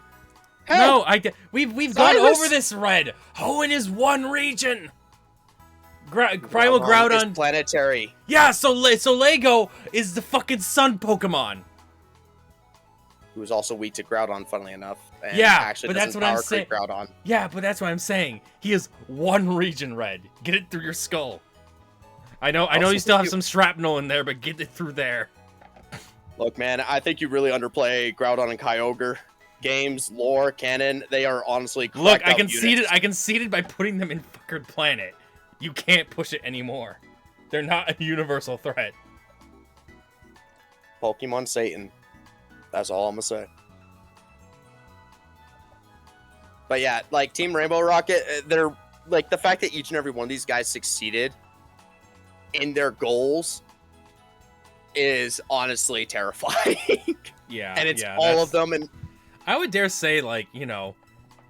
B: No,
C: Hell,
B: we've gone over this, Red. Hoenn is one region. Primal Groudon.
C: Planetary.
B: Yeah, so Lego is the fucking sun Pokemon.
C: Who is also weak to Groudon, funnily enough. And
B: yeah,
C: actually
B: but that's what I'm saying.
C: Groudon.
B: Yeah, but that's what I'm saying. He is one region, Red. Get it through your skull. I know you still have some shrapnel in there, but get it through there.
C: Look, man, I think you really underplay Groudon and Kyogre. Games, lore, canon, they are honestly
B: Look, I conceded by putting them in fucking Planet. You can't push it anymore. They're not a universal threat.
C: Pokemon Satan. That's all I'm gonna say. But yeah, like Team Rainbow Rocket, they're like the fact that each and every one of these guys succeeded in their goals is honestly terrifying.
B: Yeah,
C: and it's all of them. And
B: I would dare say, like, you know,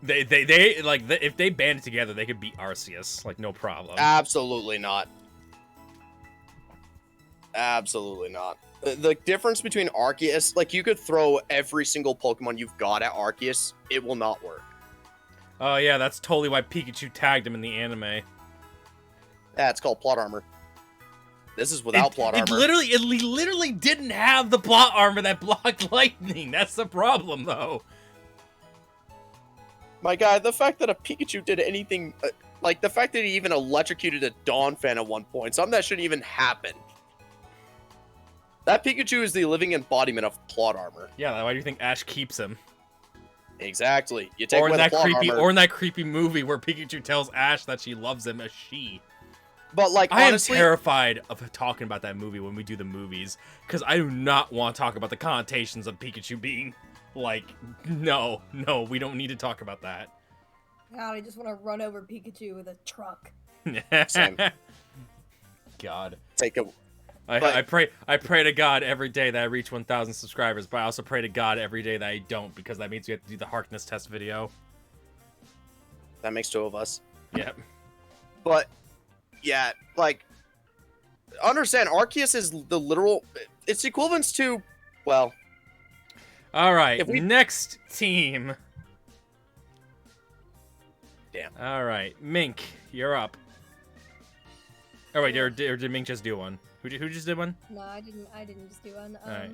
B: they if they banded together, they could beat Arceus, like, no problem.
C: Absolutely not. Absolutely not. The difference between Arceus, like, you could throw every single Pokemon you've got at Arceus, it will not work.
B: Oh yeah, that's totally why Pikachu tagged him in the anime.
C: Yeah, it's called plot armor. This is without plot armor.
B: It literally didn't have the plot armor that blocked lightning. That's the problem, though.
C: My guy, the fact that a Pikachu did anything, like the fact that he even electrocuted a Dawn fan at one point, something that shouldn't even happen. That Pikachu is the living embodiment of plot armor.
B: Yeah, why do you think Ash keeps him?
C: Exactly. You take away the plot armor.
B: Or in that creepy movie where Pikachu tells Ash that she loves him as she.
C: But, like, honestly,
B: I am terrified of talking about that movie when we do the movies, because I do not want to talk about the connotations of Pikachu being, like, no, we don't need to talk about that.
E: God, I just want to run over Pikachu with a truck.
C: Same.
B: God. I pray to God every day that I reach 1,000 subscribers, but I also pray to God every day that I don't, because that means we have to do the Harkness test video.
C: That makes 2 of us.
B: Yep.
C: But yeah, like, understand, Arceus is the literal, it's equivalent to, well.
B: Alright, next team.
C: Damn.
B: Alright, Mink, you're up. Oh wait, or did Mink just do one? Who just did one?
E: No, I didn't just do one.
B: Alright.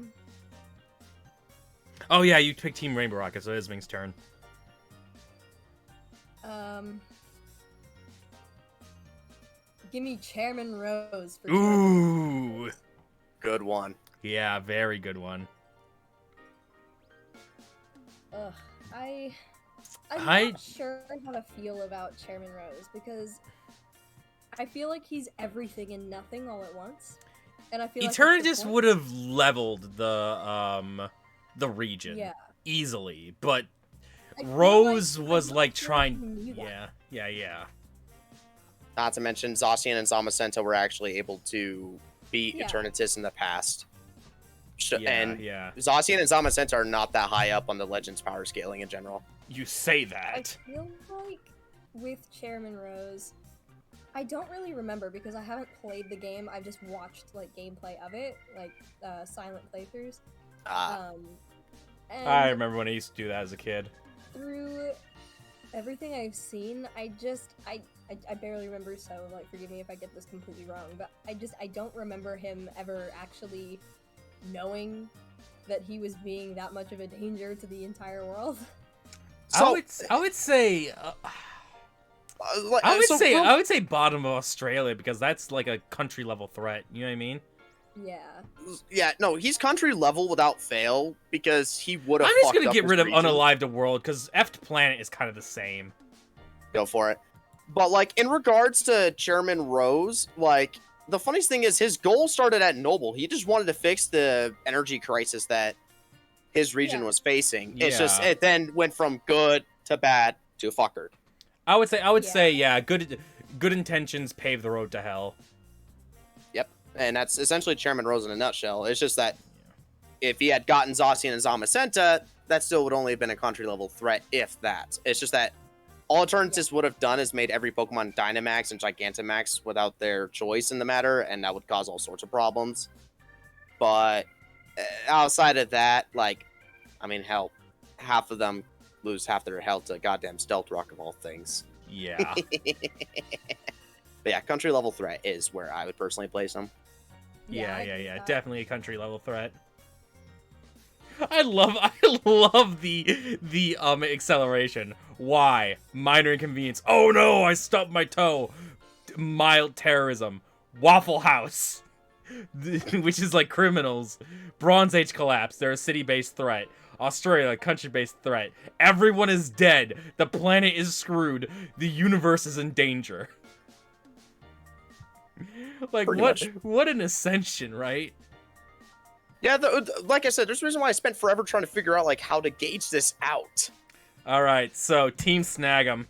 B: Oh yeah, you picked Team Rainbow Rocket, so it is Mink's turn.
E: Give me Chairman Rose for
B: Ooh.
C: Good one.
B: Yeah, very good one.
E: Ugh, I'm not sure how to feel about Chairman Rose because I feel like he's everything and nothing all at once, and I feel like that's the
B: Eternatus
E: point.
B: would have leveled the region easily, but
E: I feel
B: Rose
E: like-
B: was
E: I
B: like
E: feel
B: trying.
E: he knew that.
B: Yeah.
C: Not to mention, Zacian and Zamacenta were actually able to beat
E: Yeah.
C: Eternatus in the past. And
B: Yeah.
C: Zacian and Zamacenta are not that high up on the Legends power scaling in general.
B: You say
E: I
B: that.
E: feel like with Chairman Rose, I don't really remember because I haven't played the game. I've just watched like gameplay of it, like silent playthroughs. And
B: I remember when I used to do that as a kid.
E: through everything I've seen, I barely remember. So like, forgive me if I get this completely wrong, but I don't remember him ever actually knowing that he was being that much of a danger to the entire world.
C: So,
B: I would say. I would say bottom of Australia because that's like a country level threat. You know what I mean?
E: Yeah.
C: no, he's country level without fail because he would have.
B: I'm just gonna get rid of Unalive the World because Effed Planet is kind of the same.
C: Go for it. But like in regards to Chairman Rose, like the funniest thing is his goal started at Noble. He just wanted to fix the energy crisis that his region was facing. It's just
B: Yeah.
C: it then went from good to bad to fuckered.
B: I would say
E: Yeah.
B: good intentions pave the road to hell.
C: Yep. And that's essentially Chairman Rose in a nutshell. It's just that if he had gotten Zacian and Zamacenta, that still would only have been a country level threat, if that. It's just that all Eternatus would have done is made every Pokemon Dynamax and Gigantamax without their choice in the matter, and that would cause all sorts of problems. But outside of that, like, I mean, hell, half of them lose half their health to goddamn Stealth Rock of all things.
B: Yeah.
C: But yeah, country level threat is where I would personally place them.
B: Yeah.
E: I agree with that.
B: Definitely a country level threat. I love the acceleration. Why? Minor inconvenience. Oh no, I stubbed my toe. Mild terrorism. Waffle House. Which is like criminals. Bronze Age collapse. They're a city-based threat. Australia, country-based threat. Everyone is dead. The planet is screwed. The universe is in danger. Like,
C: Pretty much.
B: what an ascension, right?
C: Yeah, like I said, there's a reason why I spent forever trying to figure out like how to gauge this out.
B: All right, so Team Snag 'em.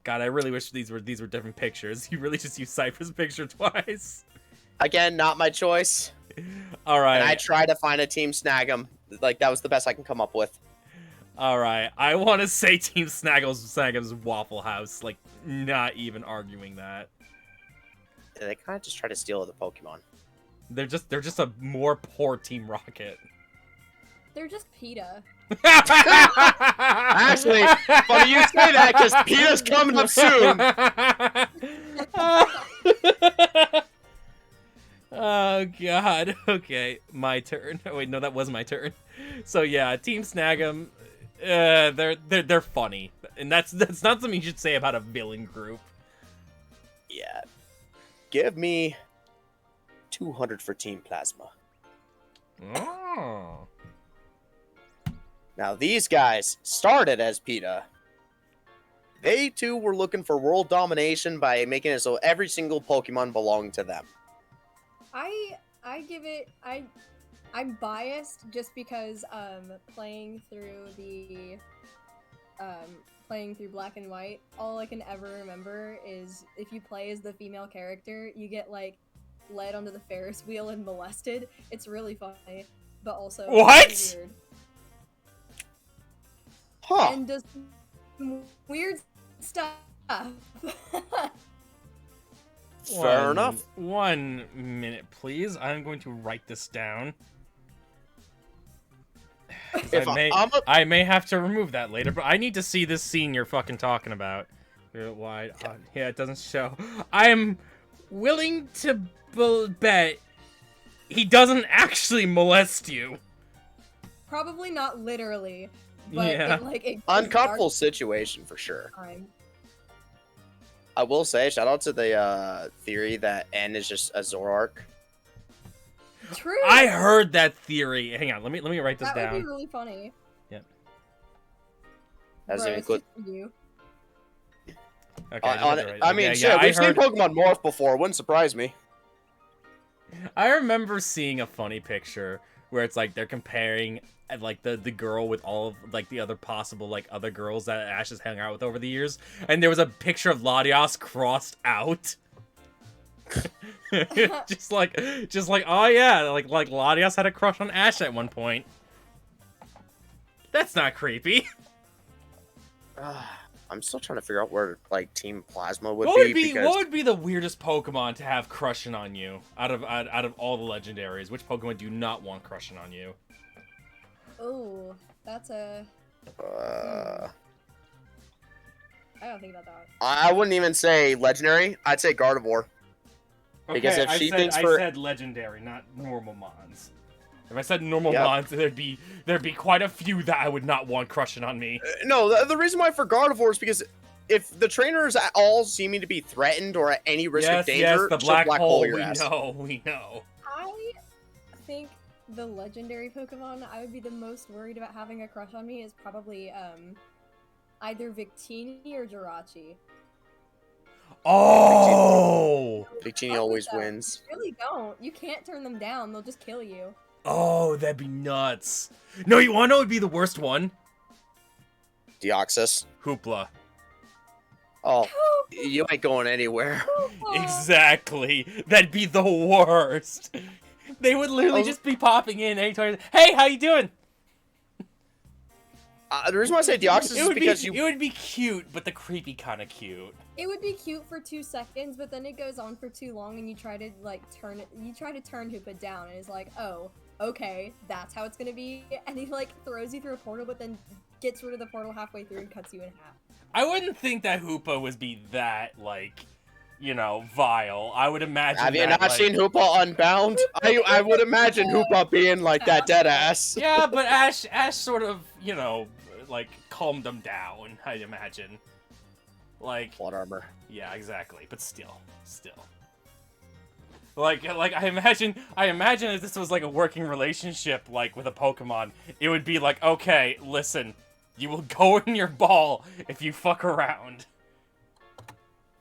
B: God, I really wish these were different pictures. You really just used Cypher's picture twice.
C: Again, not my choice.
B: All right.
C: And I tried to find a Team Snag 'em. Like that was the best I can come up with.
B: All right. I want to say Team Snag 'em's Waffle House. Like, not even arguing that.
C: They kind of just try to steal the Pokemon.
B: They're just a more poor Team Rocket.
E: They're just PETA.
C: Actually, funny you say that because PETA's coming up soon.
B: Oh god. Okay, my turn. Oh, wait, no, that was my turn. So yeah, Team Snag 'em. They're funny, and that's not something you should say about a villain group.
C: Yeah. Give me 200 for Team Plasma.
B: Oh.
C: Now, these guys started as PETA. They, too, were looking for world domination by making it so every single Pokemon belonged to them.
E: I give it I'm biased just because playing through Black and White, all I can ever remember is if you play as the female character, you get like led onto the Ferris wheel and molested. It's really funny, but also
B: What?
E: really weird.
C: Huh.
E: And does some weird stuff.
C: Fair enough.
B: 1 minute, please. I'm going to write this down. 'Cause
C: If
B: I may have to remove that later, but I need to see this scene you're fucking talking about. Wide. Yeah, it doesn't show. I'm willing to bet he doesn't actually molest you.
E: Probably not literally, but
B: Yeah.
E: it, like, it goes
C: Uncomfortable
E: dark
C: situation for sure.
E: time.
C: I will say, shout out to the theory that N is just a Zoroark.
E: True.
B: I heard that theory. Hang on, let me write this
E: that would
B: down.
E: be really funny.
C: That's
E: Bro,
C: even
E: it's
C: good.
E: just you.
B: Okay, I just had to write-
C: I mean,
B: yeah,
C: shit,
B: yeah, I
C: we've seen
B: heard.
C: Pokemon morph before. It wouldn't surprise me.
B: I remember seeing a funny picture where it's like they're comparing like the girl with all of like the other possible like other girls that Ash has hung out with over the years, and there was a picture of Latios crossed out. just like oh yeah, like Latios had a crush on Ash at one point. That's not creepy.
C: I'm still trying to figure out where like Team Plasma would
B: What would
C: be.
B: be
C: Because
B: what would be the weirdest Pokemon to have crushing on you out of all the legendaries? Which Pokemon do you not want crushing on you?
E: Oh, that's a.
C: uh,
E: I don't think about that.
C: I wouldn't even say legendary. I'd say Gardevoir. Because if she thinks
B: I
C: for-
B: said legendary, not normal mons. If I said normal
C: Yep.
B: mons, there'd be quite a few that I would not want crushing on me.
C: No, the reason why for Gardevoir is because if the trainer is at all seeming to be threatened or at any risk
B: Yes,
C: of danger,
B: the
C: she'll
B: black hole.
C: your
B: We
C: ass.
B: know, we know.
E: I think the legendary Pokemon I would be the most worried about having a crush on me is probably either Victini or Jirachi.
B: Oh,
C: Victini
E: Fuck
C: always
E: with them.
C: wins.
E: You really don't. You can't turn them down. They'll just kill you.
B: oh, that'd be nuts. No, you wanna know what would be the worst one?
C: Deoxys.
B: Hoopla.
C: Oh, you ain't going anywhere.
B: Exactly. That'd be the worst. They would literally
C: Oh.
B: just be popping in anytime. Hey, how you doing?
C: The reason why I say Deoxys
B: It
C: is
B: would
C: because
B: be, it would be cute, but the creepy kind of cute.
E: It would be cute for 2 seconds, but then it goes on for too long, and you try to like turn it. You try to turn Hoopa down, and it's like, oh, okay, that's how it's gonna be. And he like throws you through a portal, but then gets rid of the portal halfway through and cuts you in half.
B: I wouldn't think that Hoopa would be that, like, you know, vile. I would imagine.
C: Have you
B: that,
C: not
B: like...
C: seen Hoopa Unbound? I would imagine Hoopa being like that dead ass.
B: Yeah, but Ash sort of, you know, like calmed them down. I'd imagine. Like,
C: Plot armor.
B: yeah, exactly. But still. Like I imagine if this was like a working relationship, like with a Pokemon, it would be like, okay, listen, you will go in your ball if you fuck around.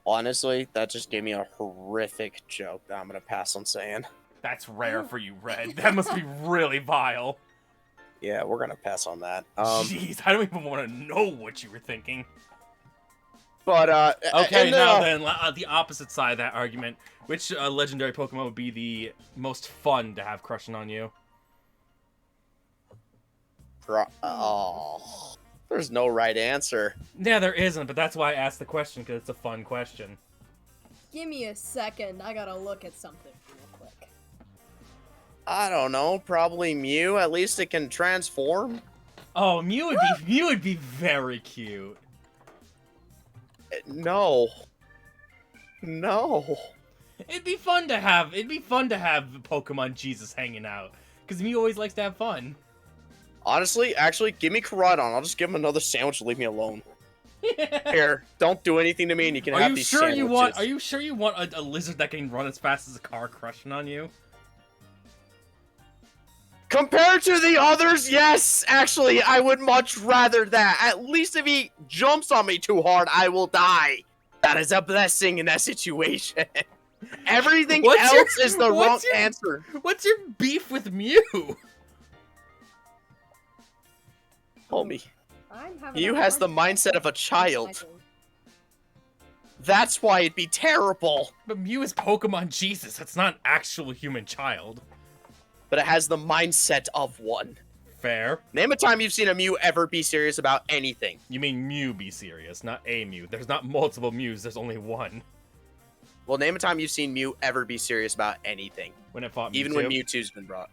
C: Honestly, that just gave me a horrific joke that I'm gonna pass on saying.
B: That's rare for you, Red. That must be really vile.
C: Yeah, we're gonna pass on that.
B: Jeez, I don't even want to know what you were thinking.
C: But
B: Okay,
C: and,
B: now then, the opposite side of that argument. Which legendary Pokemon would be the most fun to have crushing on you?
C: oh, there's no right answer.
B: Yeah, there isn't, but that's why I asked the question, because it's a fun question.
E: Give me a second. I gotta look at something real quick.
C: I don't know. Probably Mew. At least it can transform.
B: Oh, Mew would be very cute.
C: No.
B: It'd be fun to have Pokemon Jesus hanging out, because Mew always likes to have fun.
C: Honestly, actually, give me Caradon. I'll just give him another sandwich and leave me alone. Here, don't do anything to me, and you can
B: Are
C: have
B: you
C: these
B: sure
C: sandwiches.
B: Are you sure you want a lizard that can run as fast as a car crushing on you?
C: Compared to the others, yes. Actually, I would much rather that. At least if he jumps on me too hard, I will die. That is a blessing in that situation. Everything else is the wrong answer.
B: What's your beef with Mew?
C: Homie,
E: I'm having
C: Mew
E: a
C: has
E: hard
C: the
E: time
C: mindset of a child.
E: deciding.
C: That's why it'd be terrible.
B: But Mew is Pokemon Jesus. That's not an actual human child.
C: But it has the mindset of one.
B: Fair.
C: Name a time you've seen a Mew ever be serious about anything.
B: You mean Mew be serious, not a Mew. There's not multiple Mews, there's only one.
C: Well, name a time you've seen Mew ever be serious about anything.
B: When it fought Mewtwo.
C: Even when Mewtwo's been brought.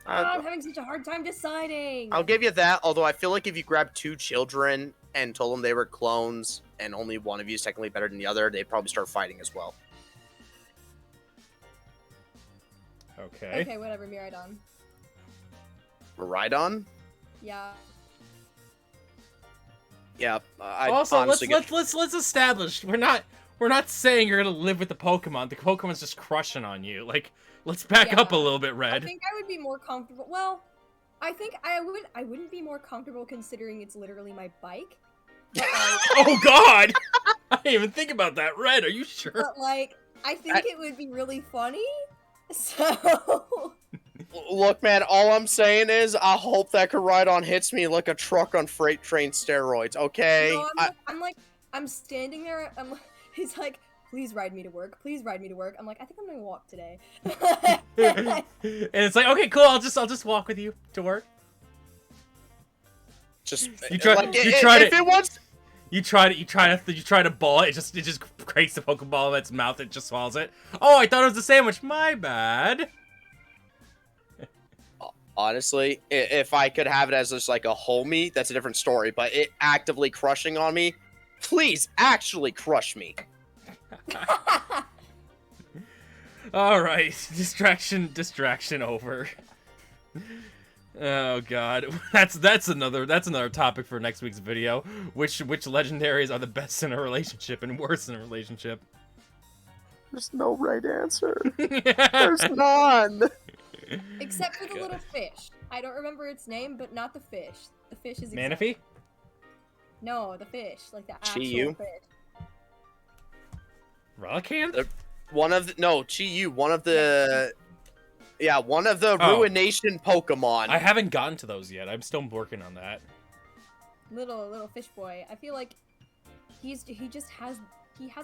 E: I'm having such a hard time deciding.
C: I'll give you that, although I feel like if you grab two children and told them they were clones and only one of you is technically better than the other, they'd probably start fighting as well.
B: Okay.
E: Okay, whatever, Miraidon.
C: Rhydon?
E: Yeah.
C: Yeah. I
B: Also,
C: honestly
B: let's establish we're not saying you're gonna live with the Pokemon. The Pokemon's just crushing on you. Like, let's back up a
E: Yeah.
B: little bit,
E: I
B: Red.
E: think I would be more comfortable. Well, I think I wouldn't be more comfortable considering it's literally my bike. But like,
B: Oh God! I didn't even think about that. Red, are you sure?
E: but like, I think it would be really funny. So.
C: Look, man, all I'm saying is I hope that Rhydon hits me like a truck on freight train steroids, okay?
E: No, I'm standing there. He's like, please ride me to work. Please ride me to work. I'm like, I think I'm gonna walk today.
B: And it's like, okay, cool. I'll just walk with you to work.
C: Just
B: You try
C: like,
B: to
C: if it wants.
B: you try to ball it. It just creates the Pokeball in its mouth. It just swallows it. Oh, I thought it was a sandwich. My bad.
C: Honestly, if I could have it as just like a homie, that's a different story. But it actively crushing on me, please actually crush me.
B: All right, distraction over. Oh God, that's another topic for next week's video. Which legendaries are the best in a relationship and worst in a relationship?
C: There's no right answer. There's none.
E: Except for the little fish. I don't remember its name, but not the fish. The fish is
B: Manaphy?
E: No, the fish, like the actual
C: Chi-Yu?
E: fish.
B: Relicanth?
C: One of the Ruination Pokemon.
B: I haven't gotten to those yet. I'm still working on that.
E: Little fish boy. I feel like he has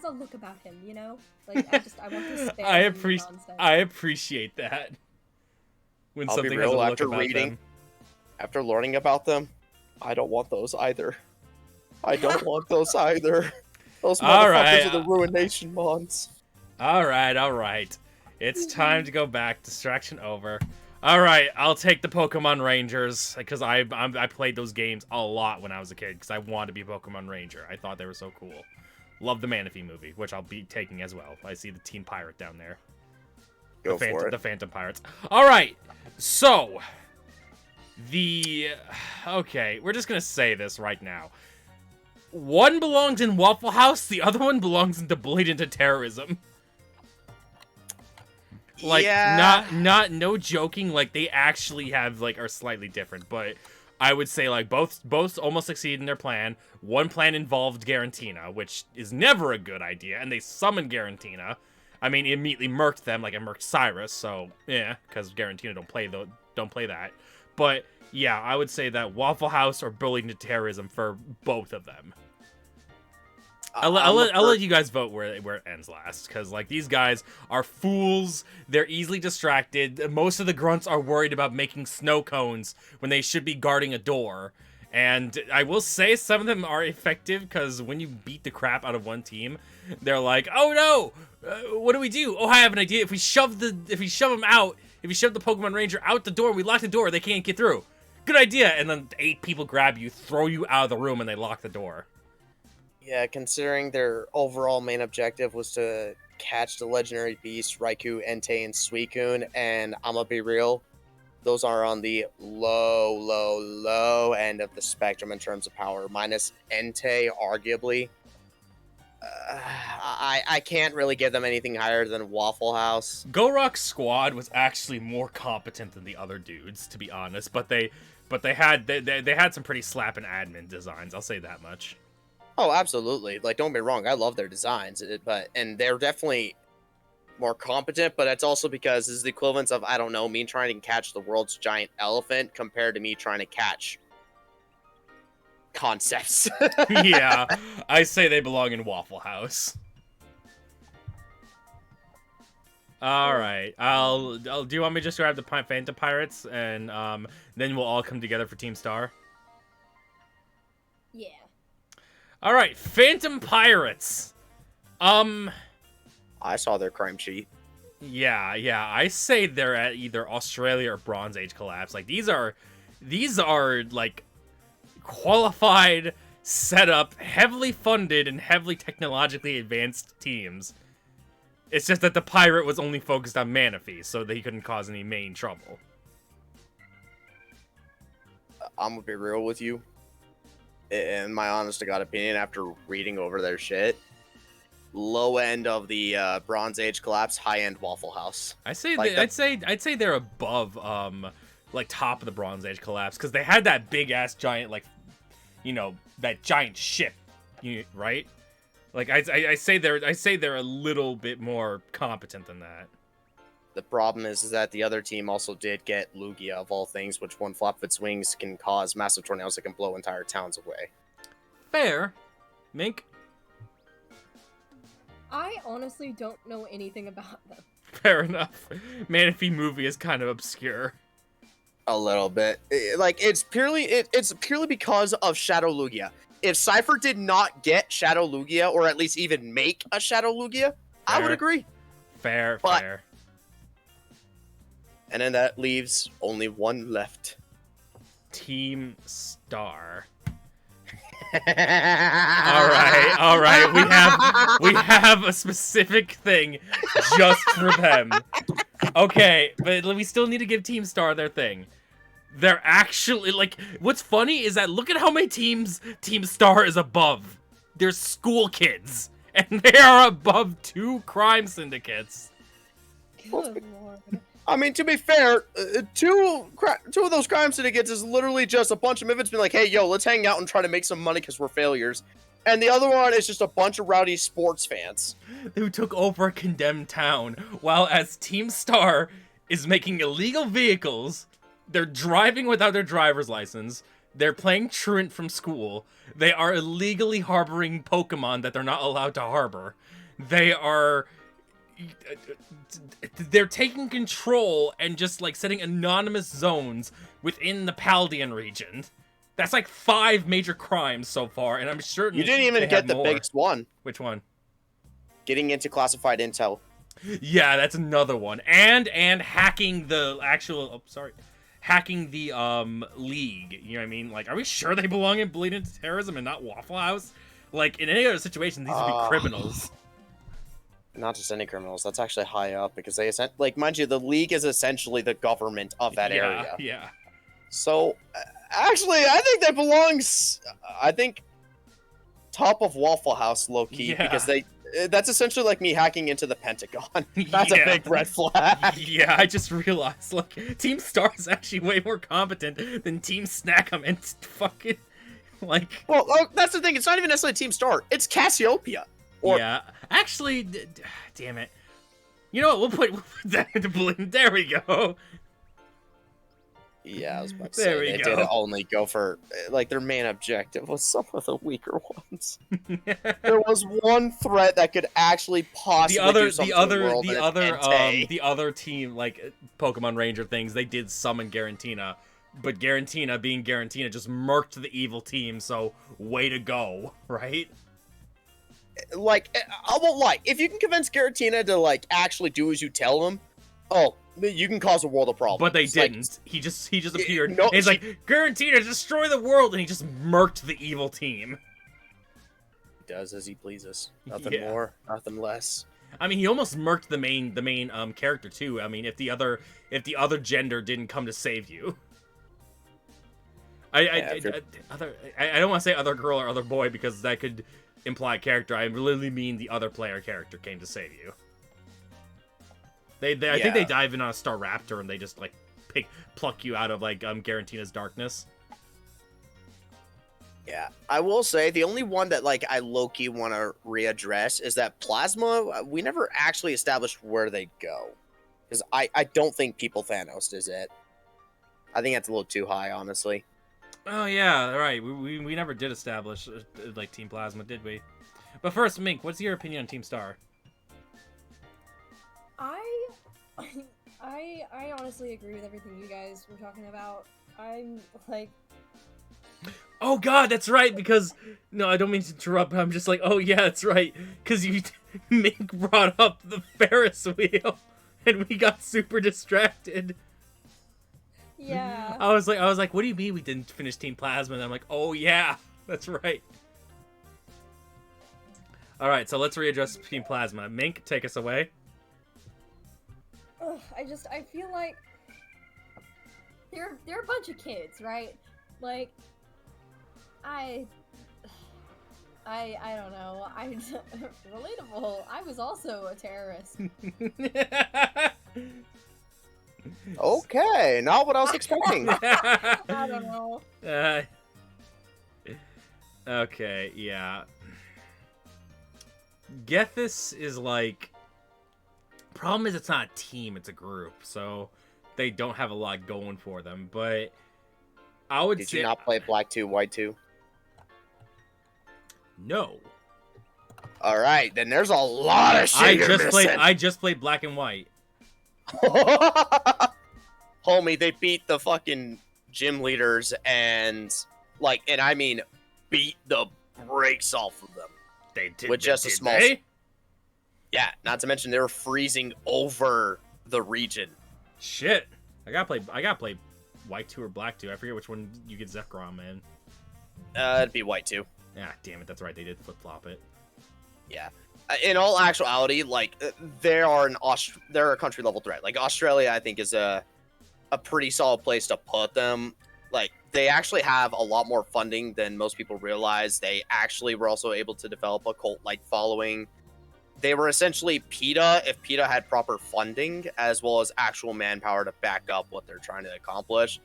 E: a look about him, you know? Like I want to spare him the nonsense.
B: I appreciate that. When
C: I'll be
B: something
C: real,
B: has a look
C: after
B: about
C: reading,
B: them.
C: after learning about them, I don't want those either. I don't want those either. Those motherfuckers are the Ruination Mons.
B: All right. It's time to go back. Distraction over. All right, I'll take the Pokemon Rangers because I played those games a lot when I was a kid because I wanted to be a Pokemon Ranger. I thought they were so cool. Love the Manaphy movie, which I'll be taking as well. I see the Teen Pirate down there.
C: Go for it.
B: The Phantom Pirates. All right, so okay, we're just gonna say this right now. One belongs in Waffle House, the other one belongs into Bullied into Terrorism. Like,
C: yeah.
B: no joking, like, they actually have, like, are slightly different, but I would say, like, both almost succeeded in their plan. One plan involved Garantina, which is never a good idea, and they summoned Garantina. I mean, it immediately murked them, like it murked Cyrus, so, yeah, because Garantina don't play that. But, yeah, I would say that Waffle House or Bullied into Terrorism for both of them. I'll let you guys vote where it ends last, because, like, these guys are fools. They're easily distracted. Most of the grunts are worried about making snow cones when they should be guarding a door. And I will say some of them are effective, because when you beat the crap out of one team, they're like, oh no, what do we do? Oh, I have an idea. If we shove the Pokemon Ranger out the door, we lock the door, they can't get through. Good idea. And then 8 people grab you, throw you out of the room, and they lock the door.
C: Yeah, considering their overall main objective was to catch the legendary beasts Raikou, Entei, and Suicune, and I'm gonna be real, those are on the low end of the spectrum in terms of power. Minus Entei, arguably. I can't really give them anything higher than Waffle House.
B: Gorok's squad was actually more competent than the other dudes, to be honest, but they had some pretty slapping admin designs, I'll say that much.
C: Oh, absolutely. Like, don't be wrong, I love their designs, and they're definitely more competent, but that's also because this is the equivalent of, I don't know, me trying to catch the world's giant elephant compared to me trying to catch concepts.
B: Yeah, I say they belong in Waffle House. All right, do you want me to just grab the Phantom Pirates and then we'll all come together for Team Star?
E: Yeah.
B: All right, Phantom Pirates.
C: I saw their crime sheet.
B: Yeah, I say they're at either Australia or Bronze Age collapse. Like, these are like qualified, set up, heavily funded, and heavily technologically advanced teams. It's just that the pirate was only focused on Manaphy, so that he couldn't cause any main trouble.
C: I'm gonna be real with you. In my honest to God opinion, after reading over their shit, low end of the Bronze Age collapse, high end Waffle House.
B: I say
C: Like
B: I'd say they're above like top of the Bronze Age collapse because they had that big ass giant like, you know, that giant ship, right? Like I say they're a little bit more competent than that.
C: The problem is that the other team also did get Lugia of all things, which when flop of its wings can cause massive tornadoes that can blow entire towns away.
B: Fair, Mink.
E: I honestly don't know anything about them.
B: Fair enough. Manaphy movie is kind of obscure.
C: A little bit. It's purely because of Shadow Lugia. If Cypher did not get Shadow Lugia, or at least even make a Shadow Lugia, I would
B: Fair.
C: agree.
B: Fair.
C: And then that leaves only one left.
B: Team Star. All right. We have a specific thing just for them. Okay, but we still need to give Team Star their thing. They're actually like, what's funny is that look at how many teams Team Star is above. They're school kids, and they are above 2 crime syndicates.
E: Good lord.
C: I mean, to be fair, two of those crime syndicates is literally just a bunch of Mivets being like, hey, yo, let's hang out and try to make some money because we're failures. And the other one is just a bunch of rowdy sports fans.
B: Who took over a condemned town, while as Team Star is making illegal vehicles, they're driving without their driver's license, they're playing truant from school, they are illegally harboring Pokemon that they're not allowed to harbor, they're taking control and just like setting anonymous zones within the Paldean region. That's like 5 major crimes so far, and I'm certain
C: You didn't even get the biggest one.
B: Which one?
C: Getting into classified intel.
B: Yeah, that's another one. And hacking the actual hacking the league. You know what I mean? Like, are we sure they belong in Bleed Into Terrorism and not Waffle House? Like, in any other situation, these would be criminals.
C: Not just any criminals. That's actually high up because they like, mind you, the league is essentially the government of that area.
B: Yeah.
C: So, actually, I think they belong. I think top of Waffle House, low key, because that's essentially like me hacking into the Pentagon. That's a big red flag.
B: Yeah, I just realized, like, Team Star is actually way more competent than Team Snackum and fucking, like...
C: Well, that's the thing. It's not even necessarily Team Star. It's Cassiopeia.
B: Yeah. Actually, damn it. You know what? We'll put that into Bloom. There we go.
C: Yeah, I was about to say, they did only go for, like, their main objective was some of the weaker ones. There was one threat that could actually possibly do something to the world,
B: the other team, like, Pokemon Ranger things, they did summon Garantina. But Garantina, being Garantina, just murked the evil team, so way to go, right?
C: Like, I won't lie, if you can convince Garantina to, like, actually do as you tell them, oh, you can cause a world of problems.
B: But they didn't. Like, he just appeared. No, he's like, Garantina, destroy the world, and he just murked the evil team.
C: He does as he pleases. Nothing more, nothing less.
B: I mean, he almost murked the main character too. I mean, if the other gender didn't come to save you. I don't want to say other girl or other boy because that could imply character. I literally mean the other player character came to save you. I think they dive in on a Staraptor and they just like pluck you out of like Garantina's darkness.
C: Yeah, I will say the only one that like I low-key want to readdress is that Plasma. We never actually established where they go, because I don't think People Thanos is it. I think that's a little too high, honestly.
B: Oh yeah, right. We never did establish like Team Plasma, did we? But first, Mink, what's your opinion on Team Star?
E: I honestly agree with everything you guys were talking about. I'm like...
B: Oh god, that's right, because... No, I don't mean to interrupt, but I'm just like, oh yeah, that's right. Because Mink brought up the Ferris wheel, and we got super distracted.
E: Yeah.
B: I was like, what do you mean we didn't finish Team Plasma? And I'm like, oh yeah, that's right. Alright, so let's readdress Team Plasma. Mink, take us away.
E: Ugh, I feel like they're a bunch of kids, right? Like, I don't know. Relatable. I was also a terrorist.
C: Okay, not what I was expecting.
E: I don't know.
B: Okay, yeah. Gethys is like... Problem is it's not a team, it's a group, so they don't have a lot going for them, but I would
C: Did
B: say...
C: you not play Black 2, White 2?
B: No.
C: Alright, then there's a lot of shit
B: I just played Black and White.
C: Homie, they beat the fucking gym leaders and, like, and I mean, beat the brakes off of them.
B: They did,
C: With just a small...
B: they?
C: Yeah, not to mention they were freezing over the region.
B: Shit. I gotta play White 2 or Black 2. I forget which one you get Zekrom, man.
C: It'd be White 2.
B: Ah, damn it, that's right, they did flip-flop it.
C: Yeah. In all actuality, like, they're a country level threat. Like, Australia, I think, is a pretty solid place to put them. Like, they actually have a lot more funding than most people realize. They actually were also able to develop a cult-like following. They were essentially PETA if PETA had proper funding, as well as actual manpower to back up what they're trying to accomplish.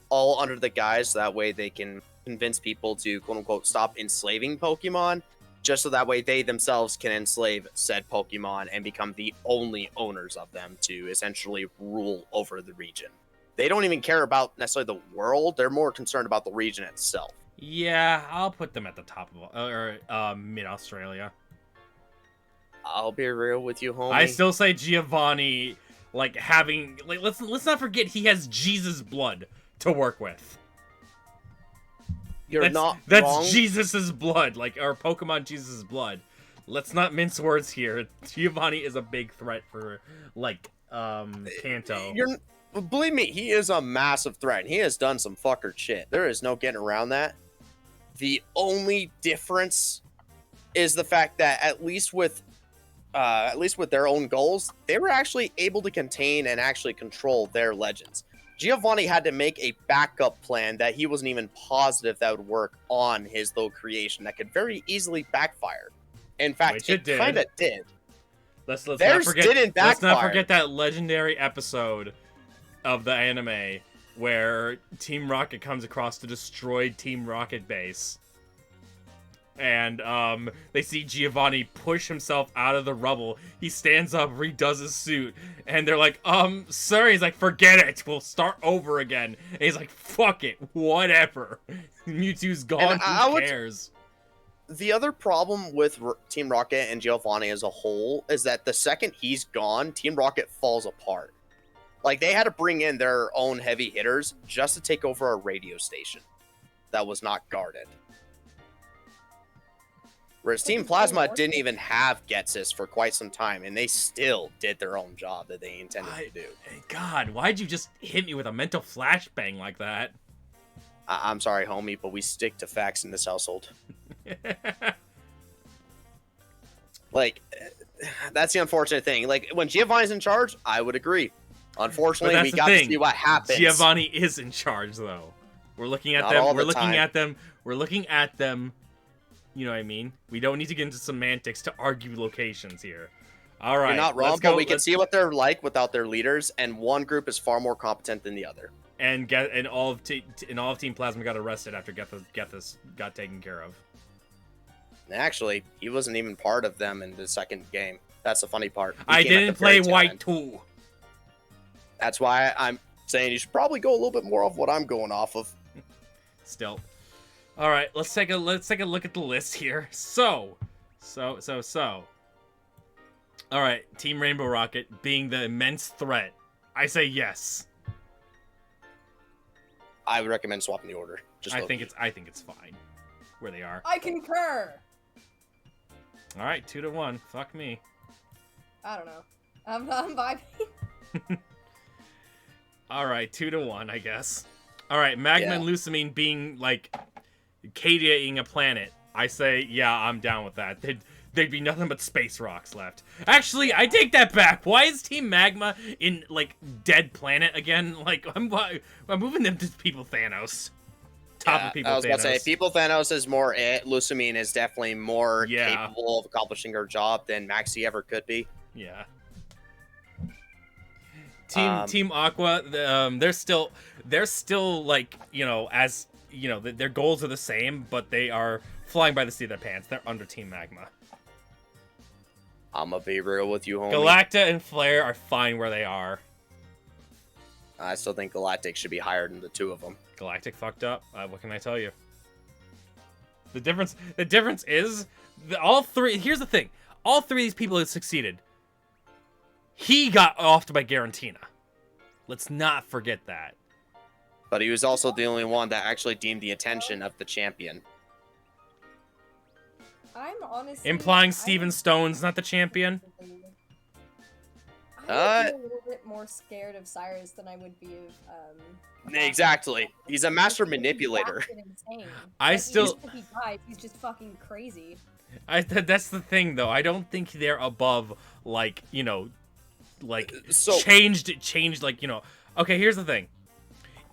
C: All under the guise, so that way they can convince people to, quote-unquote, stop enslaving Pokemon, just so that way they themselves can enslave said Pokemon and become the only owners of them to essentially rule over the region. They don't even care about necessarily the world, they're more concerned about the region itself.
B: Yeah, I'll put them at the top of mid-Australia.
C: I'll be real with you, homie.
B: I still say Giovanni, like, having... Like, let's not forget he has Jesus' blood to work with.
C: You're not wrong.
B: That's Jesus' blood, like, or Pokemon Jesus' blood. Let's not mince words here. Giovanni is a big threat for, like, Kanto.
C: Believe me, he is a massive threat. He has done some fucker shit. There is no getting around that. The only difference is the fact that at least with their own goals, they were actually able to contain and actually control their legends. Giovanni had to make a backup plan that he wasn't even positive that would work on his little creation that could very easily backfire. In fact, it kind of did.
B: Let's not
C: Theirs
B: forget,
C: didn't backfire.
B: Let's not forget that legendary episode of the anime where Team Rocket comes across the destroyed Team Rocket base. And they see Giovanni push himself out of the rubble. He stands up, redoes his suit, and they're like, sir, he's like, forget it, we'll start over again. And he's like, fuck it, whatever. Mewtwo's gone, who cares?
C: The other problem with Team Rocket and Giovanni as a whole is that the second he's gone, Team Rocket falls apart. Like, they had to bring in their own heavy hitters just to take over a radio station that was not guarded. Whereas Team Plasma didn't even have Ghetsis for quite some time, and they still did their own job that they intended to do.
B: God, why'd you just hit me with a mental flashbang like that?
C: I'm sorry, homie, but we stick to facts in this household. Like, that's the unfortunate thing. Like, when Giovanni's in charge, I would agree. Unfortunately, we got to see what happens.
B: Giovanni is in charge, though. We're looking at them. We're looking at them. We're looking at them. You know what I mean? We don't need to get into semantics to argue locations here. All right.
C: You're not wrong, but we can see what they're like without their leaders, and one group is far more competent than the other.
B: And all of Team Plasma got arrested after Gethys got taken care of.
C: Actually, he wasn't even part of them in the second game. That's the funny part.
B: I didn't play White 2.
C: That's why I'm saying you should probably go a little bit more off what I'm going off of.
B: Still. All right, let's take a look at the list here. So. All right, Team Rainbow Rocket being the immense threat. I say yes.
C: I would recommend swapping the order.
B: I think it's fine where they are.
E: I concur.
B: All right, 2-1. Fuck me.
E: I don't know. I'm vibing.
B: All right, 2-1, I guess. All right, Magma and Lusamine being like Cadiaing a planet. I say, yeah, I'm down with that. There'd be nothing but space rocks left. Actually, I take that back. Why is Team Magma in, like, dead planet again? Like, I'm moving them to people Thanos. top of people
C: I was about
B: Thanos.
C: to say, People Thanos is more it. Lucamine is definitely more
B: Yeah.
C: capable of accomplishing her job than Maxie ever could be.
B: Yeah.
C: Um,
B: Team Aqua, they're still like, you know, as you know, their goals are the same, but they are flying by the seat of their pants. They're under Team Magma.
C: I'm gonna be real with you, homie.
B: Galacta and Flare are fine where they are.
C: I still think Galactic should be higher than the two of them.
B: Galactic fucked up. What can I tell you? The difference is all three. Here's the thing: all three of these people have succeeded. He got offed by Garantina. Let's not forget that.
C: But he was also the only one that actually deemed the attention of the champion.
E: I'm honestly
B: Implying Steven Stone's not the champion.
E: I would be a little bit more scared of Cyrus than I would be of
C: Exactly. He's a master manipulator.
E: He's just fucking crazy.
B: That's the thing, though. I don't think they're above, like, you know, like
C: So-
B: changed, like, you know. Okay, here's the thing.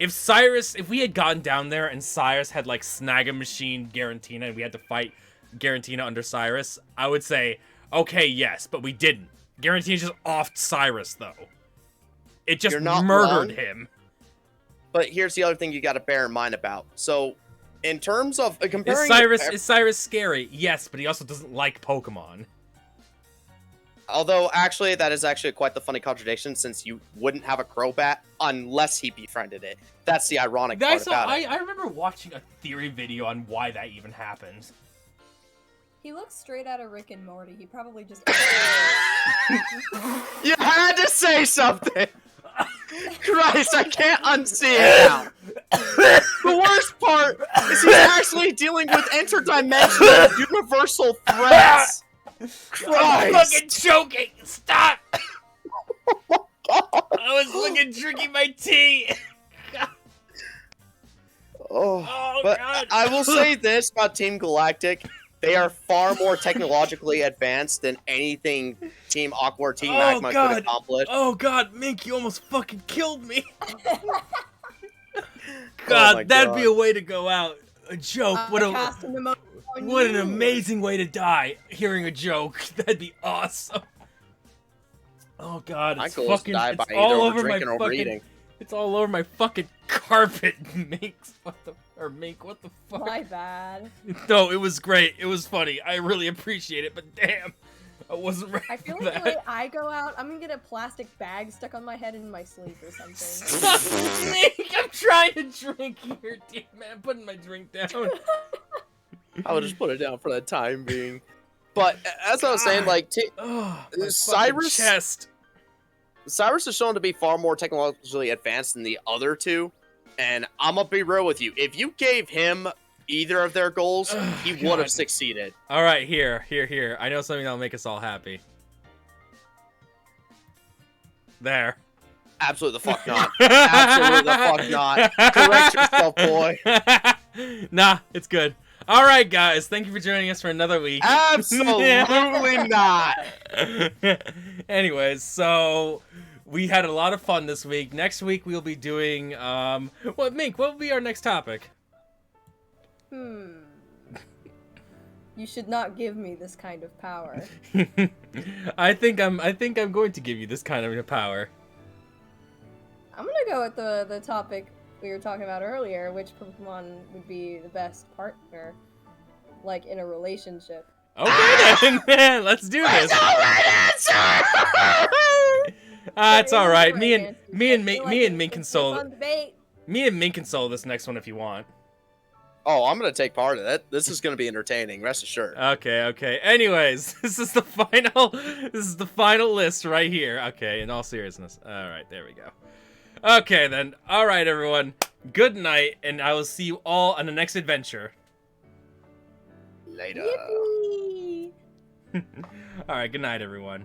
B: If we had gotten down there and Cyrus had like Snag a Machine Garantina and we had to fight Garantina under Cyrus, I would say, okay, yes, but we didn't. Garantina just offed Cyrus, though. It just
C: You're not
B: murdered
C: wrong.
B: him.
C: But here's the other thing you got to bear in mind about. So, in terms of comparing,
B: Is Cyrus scary? Yes, but he also doesn't like Pokemon.
C: although actually that is actually quite the funny contradiction, since you wouldn't have a Crobat unless he befriended it. That's the ironic part about it.
B: I remember watching a theory video on why that even happened.
E: He looks straight out of Rick and Morty. He probably just.
C: You had to say something. Christ, I can't unsee it now. The worst part is he's actually dealing with interdimensional universal threats.
B: I'm
C: Christ.
B: fucking choking! Stop! I was fucking drinking my tea! Oh,
C: But
B: God.
C: I will say this about Team Galactic. They are far more technologically advanced than anything Team Aqua or Team Magma could accomplish.
B: Oh god, Mink, you almost fucking killed me!
C: Oh
B: God,
C: my
B: that'd
C: God.
B: be a way to go out. A joke. What an
E: you.
B: amazing way to die. Hearing a joke. That'd be awesome. Oh god,
C: My
B: it's
C: goal is to
B: fucking
C: die by
B: it's
C: either
B: all over my
C: overdrinking or
B: fucking
C: overeating.
B: it's all over my fucking carpet, Minx. Mink, what the fuck?
E: My bad.
B: No, it was great. It was funny. I really appreciate it, but damn, I wasn't ready
E: I feel
B: for
E: like the way
B: that.
E: I go out, I'm gonna get a plastic bag stuck on my head in my sleep or something.
B: Stop, Mink! I'm trying to drink here, damn man. I'm putting my drink down.
C: I would just put it down for the time being. But as I was saying, like
B: Oh, my fucking
C: Cyrus-
B: chest.
C: Cyrus is shown to be far more technologically advanced than the other two. And I'm gonna be real with you. If you gave him either of their goals, he would
B: God.
C: have succeeded.
B: All right, here. I know something that'll make us all happy. There.
C: Absolutely the fuck not. Absolutely the fuck not. Correct yourself, boy.
B: Nah, it's good. All right, guys. Thank you for joining us for another week.
C: Absolutely not.
B: Anyways, so we had a lot of fun this week. Next week we'll be doing Mink, what will be our next topic?
E: You should not give me this kind of power.
B: I think I'm going to give you this kind of power.
E: I'm gonna go with the topic we were talking about earlier, which Pokemon would be the best partner, like in a relationship.
B: Okay then, let's do this. It's all right. Me and Mink can solve this next one if you want.
C: Oh, I'm gonna take part of it. This is gonna be entertaining. Rest assured.
B: Okay. Anyways, this is the final list right here. Okay, in all seriousness. All right, there we go. Okay then. All right, everyone. Good night, and I will see you all on the next adventure.
C: Later.
E: Yippee!
B: All right. Good night, everyone.